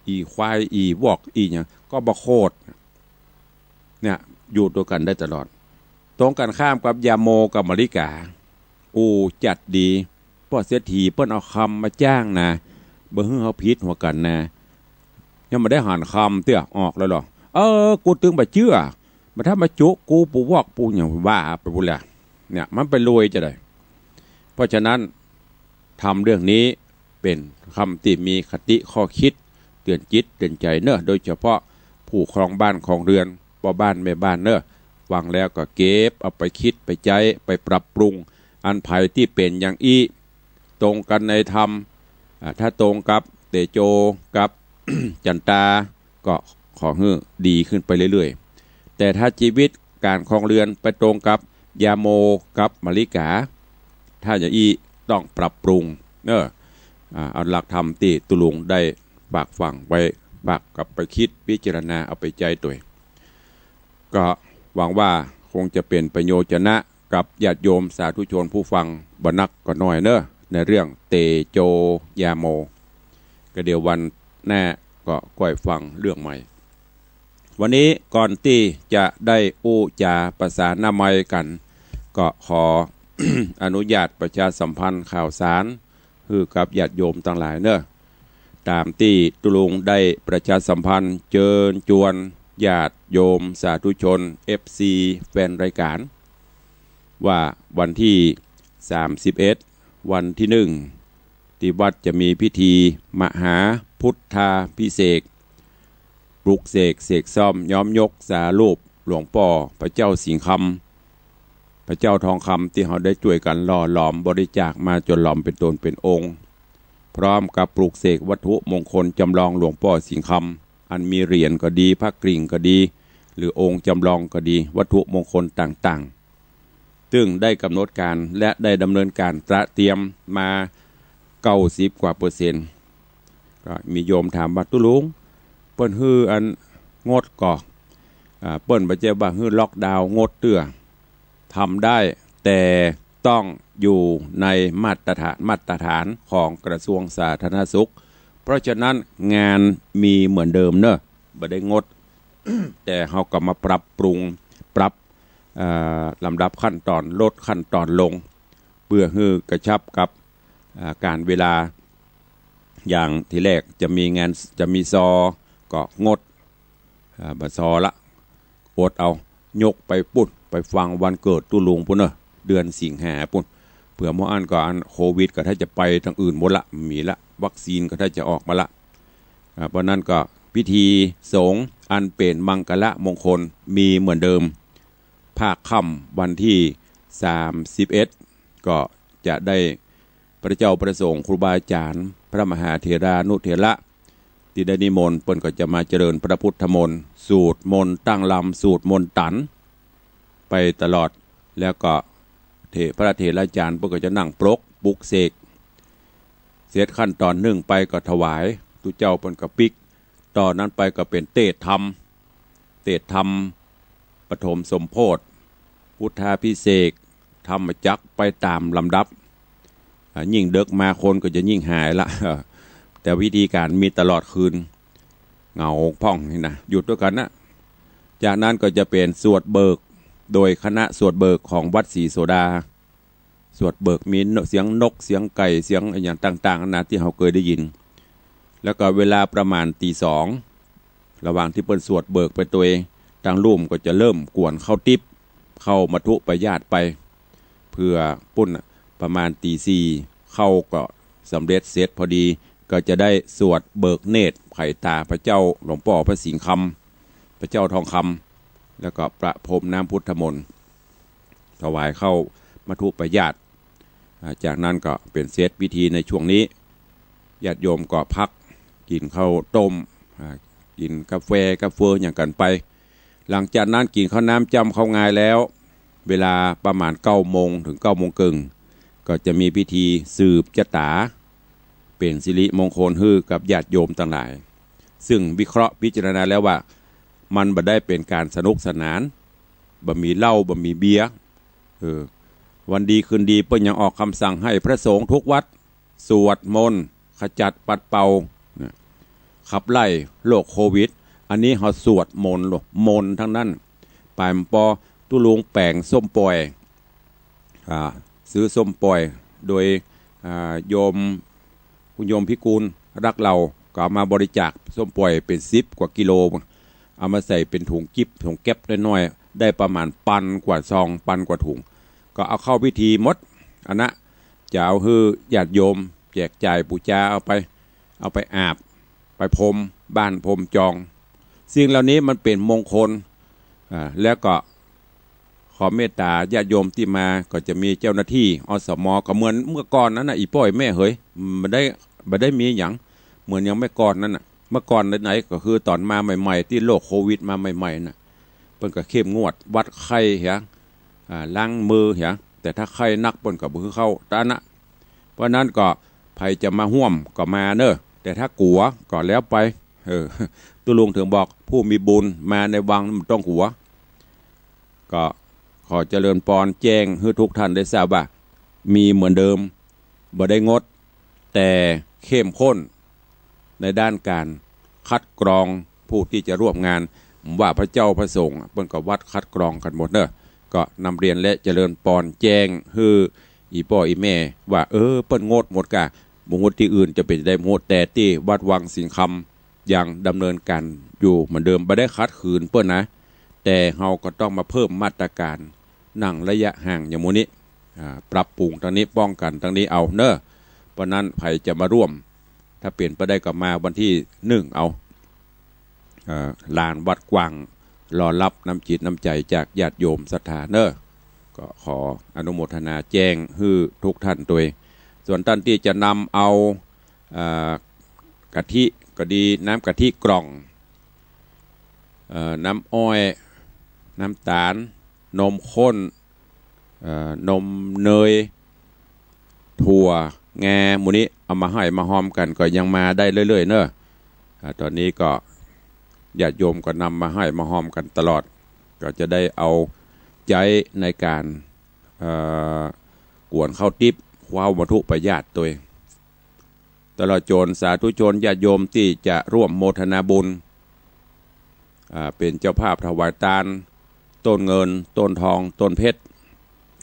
อีควายอีวอกอีเนี่ยก็บะโคตรเนี่ยอยู่ตัวกันได้ตลอดตรงกันข้ามกับยาโมกับมริกาจัดดีพ่อเสียทีเปิ้นเอาคำมาจ้างนะบ่ฮื้อเขาพิษหัวกันนะยังไม่ได้หันคำเตี้ยออกแล้วหรอกูตึงบ่เชื่อมาถ้ามาจุกูปูวอกปูอย่างว่าไปบุแลเนี่ยมันไปรวยจะได้เพราะฉะนั้นทำเรื่องนี้เป็นคำที่มีคติข้อคิดเตือนจิตเตือนใจเนอะโดยเฉพาะผู้ครองบ้านครองเรือนพ่อบ้านแม่บ้านเนอะฟังแล้วก็เก็บเอาไปคิดไปใจไปปรับปรุงอันภัยที่เป็นอย่างตรงกันในธรรมถ้าตรงกับเตโจกับ จันตาก็ขอให้ดีขึ้นไปเรื่อยๆแต่ถ้าชีวิตการครองเรือนไปตรงกับยาโมกับมริกาถ้าอย่างต้องปรับปรุงเอาหลักธรรมที่ตุลุงได้ฝากฝังไปฝากกับไปคิดพิจารณาเอาไปใจตัวก็หวังว่าคงจะเป็นประโยชน์นะกับญาติโยมสาธุชนผู้ฟังบ่นักก็น้อยเนอะในเรื่องเตโจยาโมก็เดี๋ยววันหน้าก็ค่อยฟังเรื่องใหม่วันนี้ก่อนที่จะได้จาประสานนามัยกันก็ขอ อนุญาตประชาสัมพันธ์ข่าวสารคือกับญาติโยมทั้งหลายเนอะตามที่ตุลุงได้ประชาสัมพันธ์เชิญชวนญาติโยมสาธุชน FC แฟนรายการว่าวันที่31วันที่1ที่วัดจะมีพิธีมหาพุทธาภิเษกปลุกเสกเสกซ่อมย้อมยกสารูปหลวงพ่อพระเจ้าสิงห์คำพระเจ้าทองคำที่เขาได้ช่วยกันหล่อหลอมบริจาคมาจนหลอมเป็นตนเป็นองค์พร้อมกับปลุกเสกวัตถุมงคลจำลองหลวงพ่อสิงห์คำอันมีเหรียญก็ดีพระกริ่งก็ดีหรือองค์จำลองก็ดีวัตถุมงคลต่างๆซึ่งได้กำหนดการและได้ดำเนินการเตรียมมา90%กว่าก็มีโยมถามว่าตุลุงเปิ้นฮืออันงดก่อเปิ้นบ่เจ้าว่าฮือล็อกดาวน์งดเตื้อทำได้แต่ต้องอยู่ในมาตรฐานของกระทรวงสาธารณสุขเพราะฉะนั้นงานมีเหมือนเดิมเนอะบ่ได้งด แต่เฮาก็มาปรับปรุงปรับลำดับขั้นตอนลดขั้นตอนลงเพื่อให้กระชับกับการเวลาอย่างที่แรกจะมีซอก็งดบซอละอดเอา ยกไปปุ่นไปฟังวันเกิดตุลุงปุ่นเนอะเดือนสิงหาปุ่นเผื่อหมออันก็อันโควิดก็ถ้าจะไปทางอื่นหมดละมีละวัคซีนก็ถ้าจะออกมาละเพราะนั้นก็พิธีสงฆ์อันเป็นมังกละมงคลมีเหมือนเดิมภาคค่ำวันที่31ก็จะได้พระเจ้าประสงค์ครูบาอาจารย์พระมหาเถรานุเถระที่ได้นิมนต์เปิ้นก็จะมาเจริญพระพุทธมนต์สูตรมนต์ตั้งลำสูตรมนต์ตันไปตลอดแล้วก็พระเถราจารย์เปิ้นก็จะนั่งปรกปุกเสกเสร็จขั้นตอนหนึ่งไปก็ถวายตุเจ้าเปิ้นก็ปิกตอนนั้นไปก็เป็นเตศธรรมปฐมสมโพธิพุทธาภิเษกธรรมจักรไปตามลำดับยิ่งเดึกมาคนก็จะยิ่งหายละแต่วิธีการมีตลอดคืนเหงาพ่องนี่นะหยุดด้วยกันนะจากนั้นก็จะเป็นสวดเบิกโดยคณะสวดเบิกของวัดศรีโสดาสวดเบิกมีเสียงนกเสียงไก่เสียงอย่างต่างๆนะที่เราเคยได้ยินแล้วก็เวลาประมาณตี 2ระหว่างที่เปิ้นสวดเบิกไปตัวเองทางลุ่มก็จะเริ่มกวนเข้าติบเข้ามัทุปญาติไปเพื่อปุ้นประมาณตี 4เข้าก็สำเร็จเสร็จพอดีก็จะได้สวดเบิกเนตรไผ่ตาพระเจ้าหลวงพ่อพระสิงห์คำพระเจ้าทองคำแล้วก็ประพรมน้ำพุทธมนต์ถวายเข้ามัทุปญาติจากนั้นก็เป็นเสร็จพิธีในช่วงนี้ญาติโยมก็พักกินข้าวต้มกินกาแฟอย่างกันไปหลังจากนั้นกินข้าวน้ำจำข้าวงายแล้วเวลาประมาณ9 โมงถึง9 โมงครึ่งก็จะมีพิธีสืบชะตาเป็นสิริมงคลฮือกับญาติโยมต่างหลายซึ่งวิเคราะห์พิจารณาแล้วว่ามันบ่ได้เป็นการสนุกสนานบ่มีเหล้าบ่มีเบียร์วันดีคืนดีเปิ้นยังออกคำสั่งให้พระสงฆ์ทุกวัดสวดมนต์ขจัดปัดเป่าขับไล่โรคโควิดอันนี้เขาสวดมนต์ทั้งนั้นปายปอตุลุงแป่งส้มปล่อยซื้อส้มปล่อยโดยโยมคุณโยมพิกูลรักเราก็เอามาบริจาคส้มปล่อยเป็น10 กว่ากิโลเอามาใส่เป็นถุงกิ๊บถุงแก๊ปน้อยๆได้ประมาณปันกว่าซองปันกว่าถุงก็เอาเข้าพิธีมดอันนะจะเอาฮือญาติโยมแจกจ่ายปูจาเอาไปอาบไปพรมบ้านพรมจองสิ่งเหล่านี้มันเป็นมงคลแล้วก็ขอเมตตาญาติโยมที่มาก็จะมีเจ้าหน้าที่อสมก็เหมือนเมื่อก่อนนั้นนะอีป้อยแม่เฮ้ยมันได้มีอย่างเหมือนยังไม่ก่อนนั้นน่ะเมื่อก่อนไหนๆก็คือตอนมาใหม่ๆที่โรคโควิดมาใหม่ๆน่ะเปิ้นก็เข้มงวดวัดไข้เหียล้างมือเหียแต่ถ้าไข้นักเปิ้นก็บ่คือเข้าตานะเพราะนั้นก็ใครจะมาห่วมก็มาเน้อแต่ถ้ากลัวก็แล้วไปตุลุงถึงบอกผู้มีบุญมาในวังมันต้องหัวก็ขอเจริญพรแจ้งให้ทุกท่านได้ทราบว่ามีเหมือนเดิมบ่ได้งดแต่เข้มข้นในด้านการคัดกรองผู้ที่จะร่วมงานว่าพระเจ้าพระสงฆ์เปิ้นก็วัดคัดกรองกันหมดเนอะก็นำเรียนและเจริญพรแจ้งให้อีพ่ออีแม่ว่าเปิ้นงดหมดกะบ่งดที่อื่นจะเป็นได้งดแต่ที่วัดวังสิงห์คำยังดำเนินการอยู่เหมือนเดิมบ่ได้คัดขืนเปิ้นนะแต่เฮาก็ต้องมาเพิ่มมาตรการนั่งระยะห่างอย่างโมนี้ปรับปรุงทางนี้ป้องกันทางนี้เอาเนอะเพราะนั้นใครจะมาร่วมถ้าเปลี่ยนไปได้ก็มาวันที่1เอาลานวัดกว้างรอรับน้ำจิตน้ำใจจากญาติโยมศรัทธาเนอะก็ขออนุโมทนาแจ้งให้ทุกท่านตัวส่วนท่านที่จะนำเอากะทิก็ดีน้ำกะทิกล่องน้ำอ้อยน้ำตาลนมข้นนมเนยถั่วแงหมูนี้เอามาให้มาหอมกันก็ยังมาได้เรื่อยๆเนอะตอนนี้ก็ญาติโยมก็นำมาให้มาหอมกันตลอดก็จะได้เอาใจในการกวนข้าวติ๊บคว้าวัตถุประหยัดตัวตลอดโจรสาธุชนญาติโยมที่จะร่วมโมทนาบุญเป็นเจ้าภาพถวายทานต้นเงินต้นทองต้นเพชร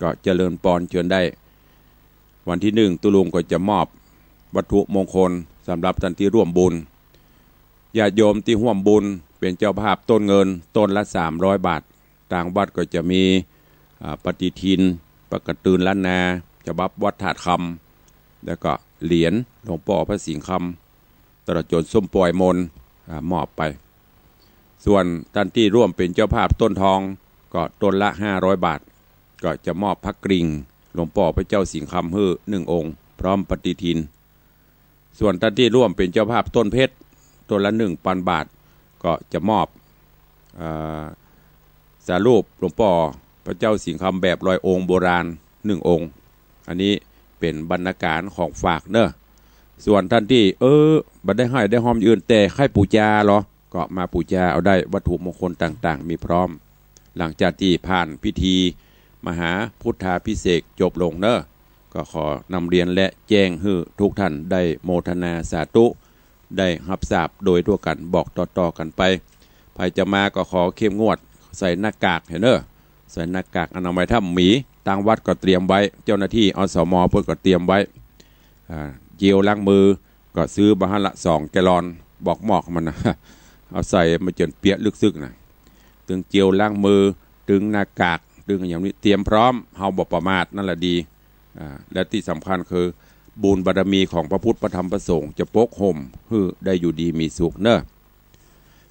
ก็เจริญพรเชิญได้วันที่1ตุลุงก็จะมอบวัตถุมงคลสำหรับท่านที่ร่วมบุญญาติโยมที่ร่วมบุญเป็นเจ้าภาพต้นเงินต้นละ300 บาท ต่างวัดก็จะมีปฏิทินประกาศตื่นล้านนาฉบับวัดถาดคำแล้วก็เหรียญหลวงพ่อพระสิงห์คำตลอดจนส้มปล่อยมนมอบไปส่วนท่านที่ร่วมเป็นเจ้าภาพต้นทองก็ต้นละ500 บาทก็จะมอบพระกริ่งหลวงพ่อพระเจ้าสิงห์คำให้1 องค์พร้อมปฏิทินส่วนท่านที่ร่วมเป็นเจ้าภาพต้นเพชรต้นละ1,000 บาทก็จะมอบสารูปหลวงพ่อพระเจ้าสิงห์คำแบบ100 องค์โบราณ1 องค์อันนี้เป็นบรรณาการของฝากเนอะส่วนท่านที่บัดได้ให้ได้หอมยืนแต่ให้ปูจาเหรอก็มาปูจาเอาได้วัตถุมงคลต่างๆมีพร้อมหลังจากที่ผ่านพิธีมหาพุทธาภิเษกจบลงเนอะก็ขอนำเรียนและแจ้งให้ทุกท่านได้โมทนาสาธุได้รับทราบโดยทั่วกันบอกต่อๆกันไปใครจะมาก็ขอเข้มงวดใส่หน้ากากเห็นเนอะใส่หน้ากากอนามัยถ้าหมีทางวัดก็เตรียมไว้เจ้าหน้าที่อสม.เพิ่นก็เตรียมไว้เจลล้างมือก็ซื้อบาละ2 แกลลอนบอกหมอกมันนะเอาใส่มาจนเปียกลึกซึกนะถึงเจลล้างมือถึงหน้ากากถึงอย่างนี้เตรียมพร้อมเฮาบ่ประมาทนั่นแหละดีและที่สำคัญคือบุญบารมีของพระพุทธพระธรรมพระสงฆ์จะปกห่มให้ได้อยู่ดีมีสุขเนอะ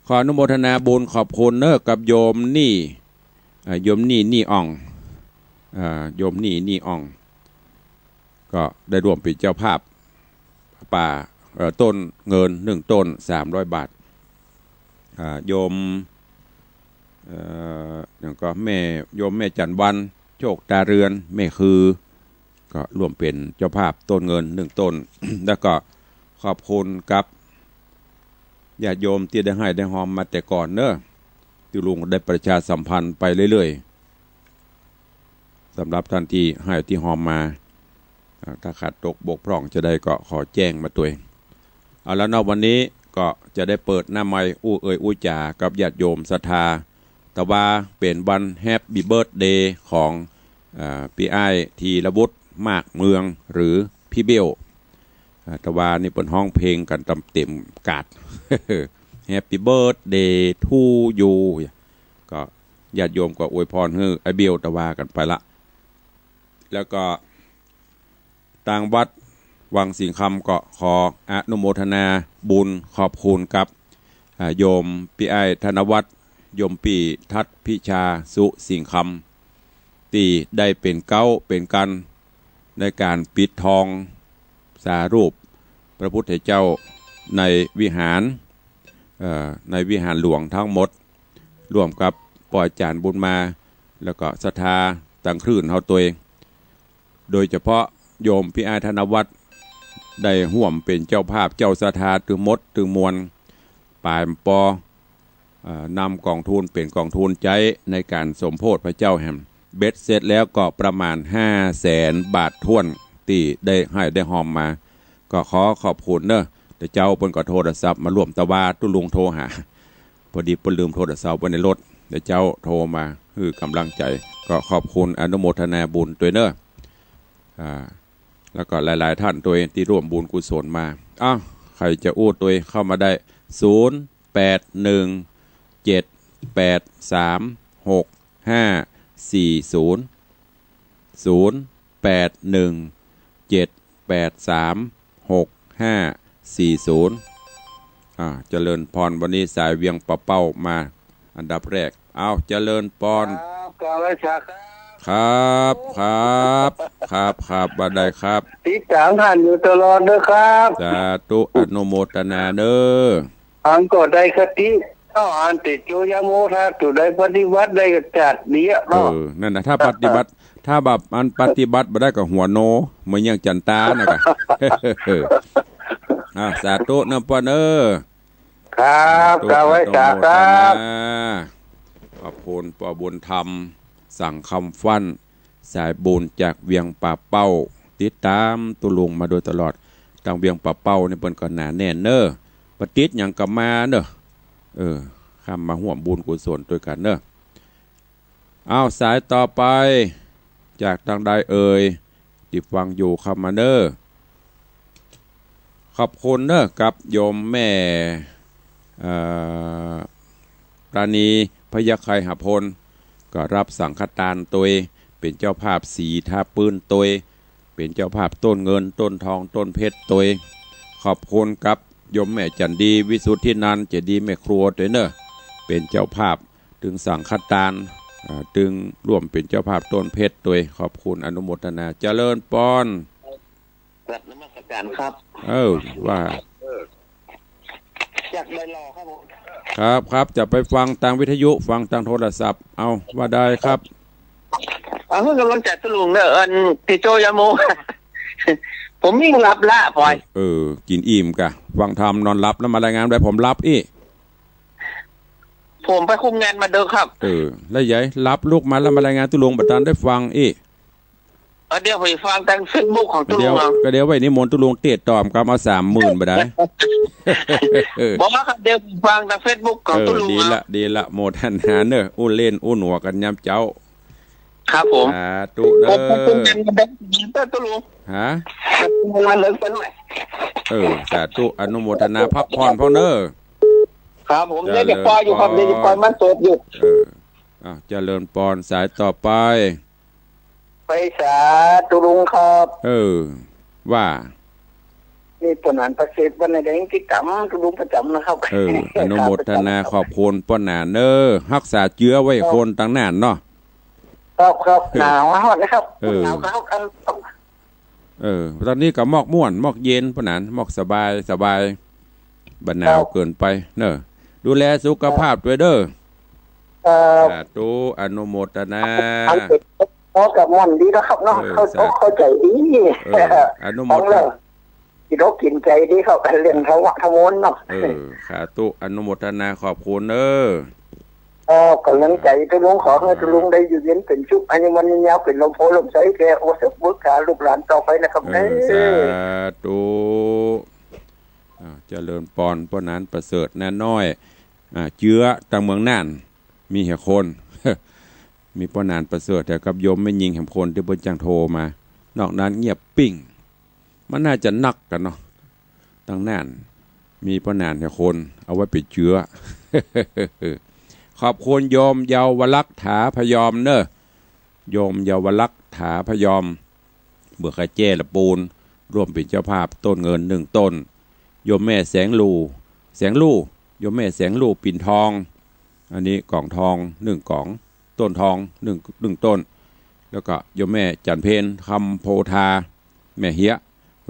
ขออนุโมทนาบุญขอบคุณเนอะกับโยมนี่อ่องโยมนี่อ่องก็ได้ร่วมเป็นเจ้าภาพป่าต้นเงิน1 ต้น300 บาทโยมอย่างก็โยมแม่จันวันโชคตาเรือนแม่คือก็ร่วมเป็นเจ้าภาพต้นเงิน1 ต้น แล้วก็ขอบคุณกับญาติโยมที่ได้ให้ได้หอมมาแต่ก่อนเนอะที่ลุงได้ประชาสัมพันธ์ไปเรื่อยๆสำหรับท่านที่ให้ที่หอมมาถ้าขาดตกบกพร่องจะได้ก็ขอแจ้งมาตัวเองเอาแล้วนอกวันนี้ก็จะได้เปิดหน้าไมค์อู้จ่ากับญาติโยมศรัทธาแต่ว่าเป็นวันแฮปปี้เบิร์ธเดย์ของพี่ไอทีระบุตรมากเมืองหรือพี่เบลแต่ว่านี่เป็นห้องเพลงกันเต็มกาด Happy Birthday to you ก็ญาติโยมก็อวยพรให้ไอเบลตะวากันไปละแล้วก็ต่างวัดวังสิงห์คำก็ขออนุโมทนาบุญขอบคุณกับโยมพี่ไอธนวัฒน์โยมปีทัศพิชาสุสิงห์คำที่ได้เป็นเก้าเป็นกันในการปิดทองสารูปพระพุทธเจ้าในวิหารหลวงทั้งหมดร่วมกับปอาจารย์บุญมาแล้วก็ศรัทธาตั้งคลื่นเฮาตัวเองโดยเฉพาะโยมพี่อาธนวัฒน์ได้ห่วมเป็นเจ้าภาพเจ้าศรัทธาตึงมดตึงมวลป่ายปอนำกองทุนเป็นกองทุนใจในการสมโพธิพระเจ้าแห่งเบ็ดเสร็จแล้วก็ประมาณ500,000 บาทท้วนที่ได้ให้ได้หอมมาก็ขอขอบคุณเนอะแต่เจ้าเพิ่นก็โทรศัพท์มาร่วมตะวาตุลุงโทรหาพอดีเพิ่นลืมโทรศัพท์ไว้ในรถแต่เจ้าโทรมาคือกำลังใจก็ขอบคุณอนุโมทนาบุญตัวเนอะแล้วก็หลายๆท่านตัวที่ร่วมบุญกุศลมาใครจะอู้ตัวเข้ามาได้0817836540เจริญพรวันนี้สายเวียงปะเป้ามาอันดับแรกเจริญพรครับบัดใดครับติดตามท่านอยู่ตลอดนะครับสาธุอนุโมทนาเด้ออังก็ได้คติอันติดโยยโมทาตุได้ปฏิบัติได้จัดเนี้ยเนาะนั่นนะถ้าปฏิบัติถ้าแบบอันปฏิบัติบ่ได้ก็หัวโนเหมือนอย่างจันตานะกะสาธุนะพ่อเด้อครับกล่าวไว้ครับขอบคุณพ่อบุญธรรมสั่งคำฟันสายบุญจากเวียงป่าเป้าติดตามตุลุงมาโดยตลอดทางเวียงป่าเป้านี่เปิ้นก็หนาแน่นเน้อปฏิษฐ์หยังก็มาเน้อข้ามมาร่วมบุญกุศลด้วยกันเน้อสายต่อไปจากทางใดที่ฟังอยู่เข้ามาเน้อขอบคุณเน้อกับโยมแม่ปราณีพยาไคหพล ก็รับสังฆทานตัวเป็นเจ้าภาพสีทาปืนตัวเป็นเจ้าภาพต้นเงินต้นทองต้นเพชรตัวขอบคุณกับยมแม่จันดีวิสุทธินันท์เจดีแม่ครัวตัวเนอะเป็นเจ้าภาพถึงสังฆทานจึงร่วมเป็นเจ้าภาพต้นเพชรตัวขอบคุณอนุโมทนาเจริญปอนกราบนมัสการครับ ว่าอยากได้รอครับผมครับจะไปฟังทางวิทยุฟังทางโทรศัพท์เอาว่าได้ครับเพิ่งกำลังจัดตุลุงเนอะติโจยาโม ผมยิ่งรับละปล่อยกินอิ่มกะฟังทำนอนรับแล้วมารายงานได้ผมรับผมไปคุมงานมาเดิมครับแล้วยัยรับลูกมาแล้วมารายงานตุลุงบัดนั้นได้ฟังเดี๋ยวไปฟังทางเฟซบุ๊กของตุลุงก็เดี๋ยวไว้นิมนต์ตุลุงเตี้ยตอมครับเอา30,000ไปได้บอกว่าเดี๋ยวฟังทางเฟซบุ๊กของตุลุงดีละโมทันหาเนอะอู้เล่นอู้หนัวกันย้ำเจ้าครับผมตุเด้อตุลุงฮะมาเลิกไปหน่อยสาธุอนุโมทนาพักผ่อนพ่อเนอะครับผมเด็กปอยอยู่ครับเด็กปอยมันโสดอยู่เจริญปอนสายต่อไปสาตุลุงครับว่านี่ปนานประสิทธิ์วันไหนแดงที่กำตุลุงประจำนะครับอนุโมทนาขอบคุณปนานเนอรักษาเชื้อไว้คนตั้งนานเนาะครับหนาวฮอดนะครับหนาวเขากันตอนนี้ก็มอกม่วนมอกเย็นปนานมอกสบายบ่หนาวเกินไปเนอะดูแลสุขภาพด้วยเด้อสาธุอนุโมทนาพอกับมันดีนะครับเนาะเข้าใจดีอนุโมทนากินรกกินใจดีเขาเรื่องทั้งวัดทั้งมนเนาะสาธุอนุโมทนาขอบคุณกำลังใจตุลุงขอให้ตุลุงได้อยู่เย็นเป็นชุบอันนี้มันยาวเป็นลมโพลมใสแกโอ้สักบุกขาลูกหลานต่อไปนะครับสาธุเจริญปอนป้อนั้นประเสริฐแน่น้อยเจื้อต่างเมืองน่านมีเหตุคนมีป้อนานประเสริฐแต่กับโยมไม่ยิงแห่งคนที่บนจังโทรมานอกนั้นเงียบปิ้งมันน่าจะนักกันเนาะตั้งน่านมีป้อนานแห่งคนเอาไว้ปิดเชื้อ ขอบคุณโยมเยาวลักษณ์ถาพยอมเนอะโยมเยาวลักษณ์ถาพยอมเบื่อขเจละปูนร่วมเป็นเจ้าภาพต้นเงิน1 ต้นโยมแม่แสงลู่โยมแม่แสงลู่ปิ่นทองอันนี้กล่องทอง1 กล่องต้นทอง1 ต้นแล้วก็โยมแม่จันเพนคำโพธาแม่เฮีย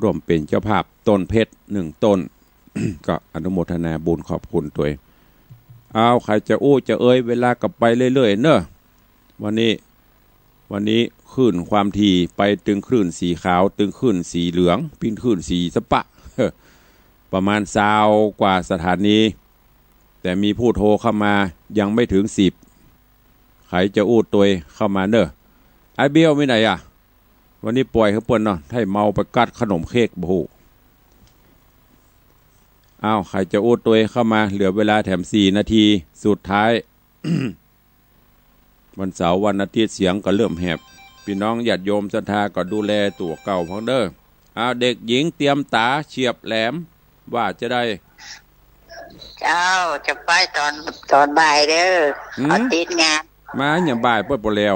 ร่วมเป็นเจ้าภาพต้นเพชร1 ต้น ก็อนุโมทนาบุญขอบคุณตัวเอาใครจะอู้จะเวลากลับไปเรื่อยๆเนอะวันนี้คลื่นความถี่ไปตึงคลื่นสีขาวตึงคลื่นสีเหลืองปิ้นคลื่นสีสปะ ประมาณ20 กว่าสถานีแต่มีผู้โทรเข้ามายังไม่ถึง10ใครจะอู้ตัวเข้ามาเนอะไอเบี้ยวไม่ไหนวันนี้ปล่อยเขาเปิ้นเนาะให้เมาไปกัดขนมเค้กบูใครจะอู้ตัวเข้ามาเหลือเวลาแถม4 นาทีสุดท้าย วันเสาร์วันอาทิตย์เสียงก็เริ่มแหบพี่น้องญาติโยมศรัทธาก็ดูแลตัวเก่าพังเด้อเด็กหญิงเตรียมตาเฉียบแหลมว่าจะได้เจ้าจะไปตอนบ่ายเด้อติดงานมาอย่างบ่ายเปิดปแล้ว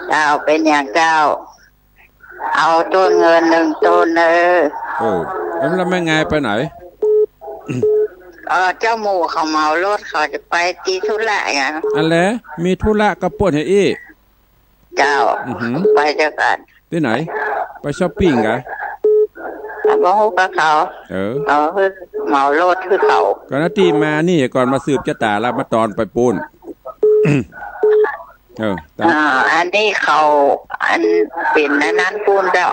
เจ้าเป็นอย่างเจ้าเอาต้นเงิน1 ต้นแล้วแม่ไงไปไหนเจ้าหมู่เขาเมารถเขาจะไปตีธุระอย่างอะไรมีธุระกับปวดให้เจ้าไปเจอกันที่ไหนไปช้อปปิ้งกันบอกกับเขาคือเมารถคือเขาก่อนที่มานี่ก่อนมาสืบชะตาแล้วมาตอนไปปูนอันนี้เขาอันเป็นนั้นปูนเจ้า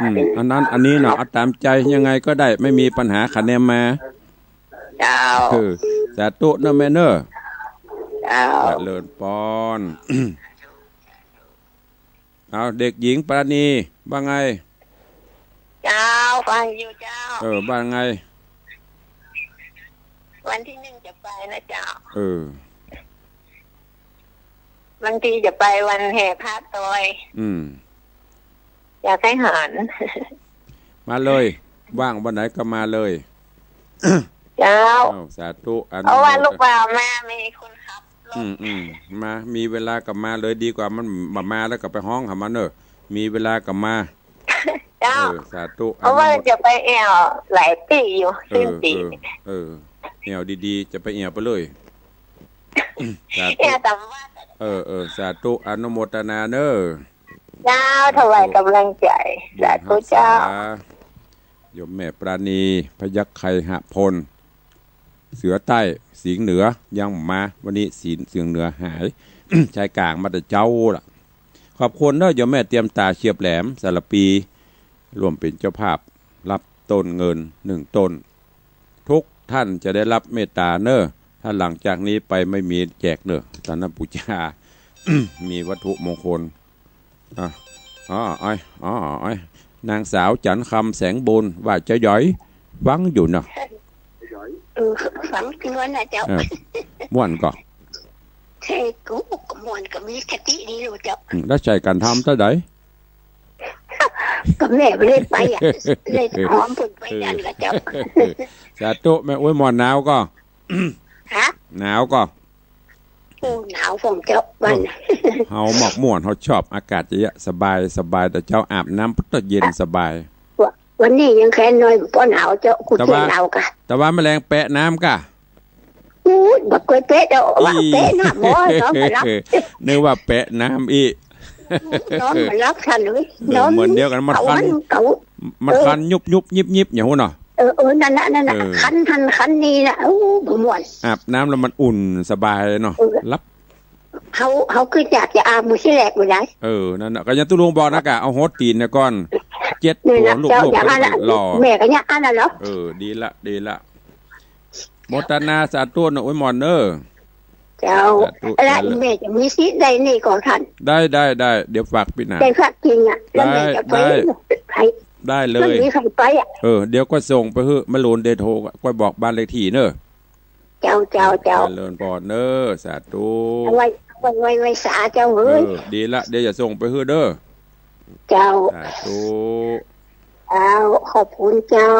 อันนี้เนาะเอาตามใจยังไงก็ได้ไม่มีปัญหาคะแนนมาเจ้าสาธุเนอะแม่เนอะเจ้าเลิศปอนเอาเด็กหญิงปราณีบ้างไงเจ้าฟังอยู่เจ้าบ้างไงวันที่1จะไปนะเจ้าบางทีจะไปวันแห่พระตอยอยากให้หารมาเลยว่างวันไหนก็มาเลยเจ้าสาธุเพราะว่าลูกบ่าวแม่มีคนขับ มามีเวลากับมาเลยดีกว่ามันมาแล้วก็ไปห้องหามันมีเวลากับมา เจ้า สาธุ เพราะว่าจะไปแอวหลายปีอยู่สิ้นปี แอวดีๆจะไปแอวไปเลยสา แอ ธุ วแต่ว่า สาธุอนุโมทนาเนอ เจ้าถวายกำลังใจสาธุเจ้า โยมแม่ปราณีพยัคฆ์ไคหพลเสือใต้สิงห์เหนือยังมาวันนี้เสียงเหนือหาย ชายกลางมาแต่เจ้าล่ะขอบคุณเนอะโยมแม่เตรียมตาเฉียบแหลมสารปีร่วมเป็นเจ้าภาพรับต้นเงิน1 ต้นทุกท่านจะได้รับเมตตาเนอะถ้าหลังจากนี้ไปไม่มีแจกเนอะตอนนั้นปูชา มีวัตถุมงคลนางสาวจันคำแสงบุญว่าจะย่อยฟังอยู่เนาะ ฝังเงินนะเจ้า ม่วนก็ ใช่กูก็มวนก็มีคติดีรู้เจ้า แล้วใจกันทำเท่าไหร่ ก็แม่ไปเล่นไปอ่ะเล่นหอมผุนไปนั่นละเจ้า สาธุแม่อ้วยหมอนหนาวก็ ฮะ หนาวก็ โอ้หนาวส่งเจ้าวัน เฮาหมอกม่วนเฮาชอบอากาศเยอะสบายแต่เจ้าอาบน้ำพุทธเย็นสบาย วันนี้ยังแค่น้อยป้อหนาวเจ้ากูเจหนาวกะ แต่ว่าแมลงแปะน้ำกะ อู้บักกวยเป๊ะเจ้าว่าเป๊ะนะหมอน้องมารับ นึกว่าแปะน้ำอีก น้องมารับฉันเลยน้อง เหมือนเดียวกันมันคัน เก่า มันคันยุบยิบอย่างหู้เนาะ นั่นน่ะคันนี่นะบ่ม่วน อาบน้ำแล้วมันอุ่นสบายเนาะรับ เขาคืออยากจะอาบมือที่แรกบ่ได้ นั่นน่ะก็ยังตุลุงบอกนะกะเอาโฮสตีนเนี่ยก่อน7 นี่ ตัว นะ ลูก เจ้า ๆ อย่างนั้น หล่อ แม่ก็เนี่ยอันนั้นเหรอ ดีละโมทนาสาธุนะโอ้ยหมอนเนอ เจ้าแล้วแม่จะมีสิทธิ์ใดนี่ก่อนท่าน ได้เดี๋ยวฝากพี่หนา ได้ฝากจริงอ่ะแล้วแม่จะไปใคร ได้เล มัน ย มีใครไปอ่ะ เดี๋ยวก็ส่งไปเฮ้มาโลนเดโทก็บอกบ้านเลขที่เนอะ เจ้า เลินปอดเนอสาธุ ไว้สาเจ้าเฮ้ย ดีละเดี๋ยวจะส่งไปเฮ้เด้อ เจ้า สาธุ ขอบคุณเจ้า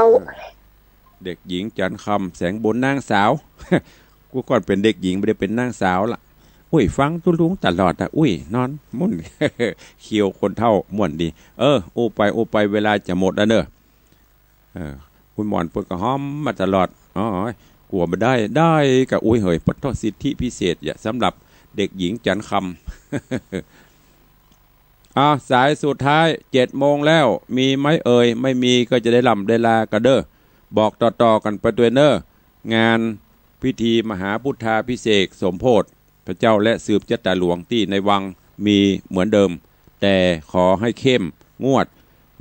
เด็กหญิงจันคำแสงบุญนางสาว กูก่อนเป็นเด็กหญิงไม่ได้เป็นนางสาวล่ะอุ้ยฟังตุลุงตลอดอุ้ยนอนมุ่น เคียวคนเท่าม่วนดีอู้ไปเวลาจะหมดแล้วเนอะคุณหมอนเปิดกระห้อมมาตลอดกลัวมาได้กับอุ้ยเหยปัทสิทธิพิเศษอย่าสำหรับเด็กหญิงจันคำสายสุดท้าย7 โมงแล้วมีไหมไม่มีก็จะได้ลำได้ลากระเด้อบอกต่อกันไปตัวเนองานพิธีมหาพุทธาพิเศษกสมโพธิพระเจ้าและสืบเจ้าตาหลวงที่ในวังมีเหมือนเดิมแต่ขอให้เข้มงวด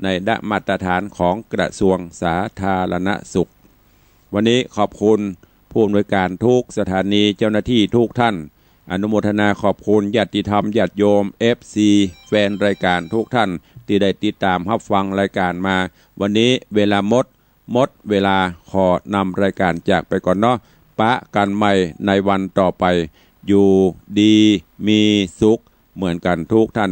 ในมาตรฐานของกระทรวงสาธารณสุขวันนี้ขอบคุณผู้อำนวยการทุกสถานีเจ้าหน้าที่ทุกท่านอนุโมทนาขอบคุณญาติธรรมญาติโยม FC แฟนรายการทุกท่านที่ได้ติดตามรับฟังรายการมาวันนี้เวลาหมดเวลาขอนำรายการจากไปก่อนเนาะปะกันใหม่ในวันต่อไปอยู่ดีมีสุขเหมือนกันทุกท่าน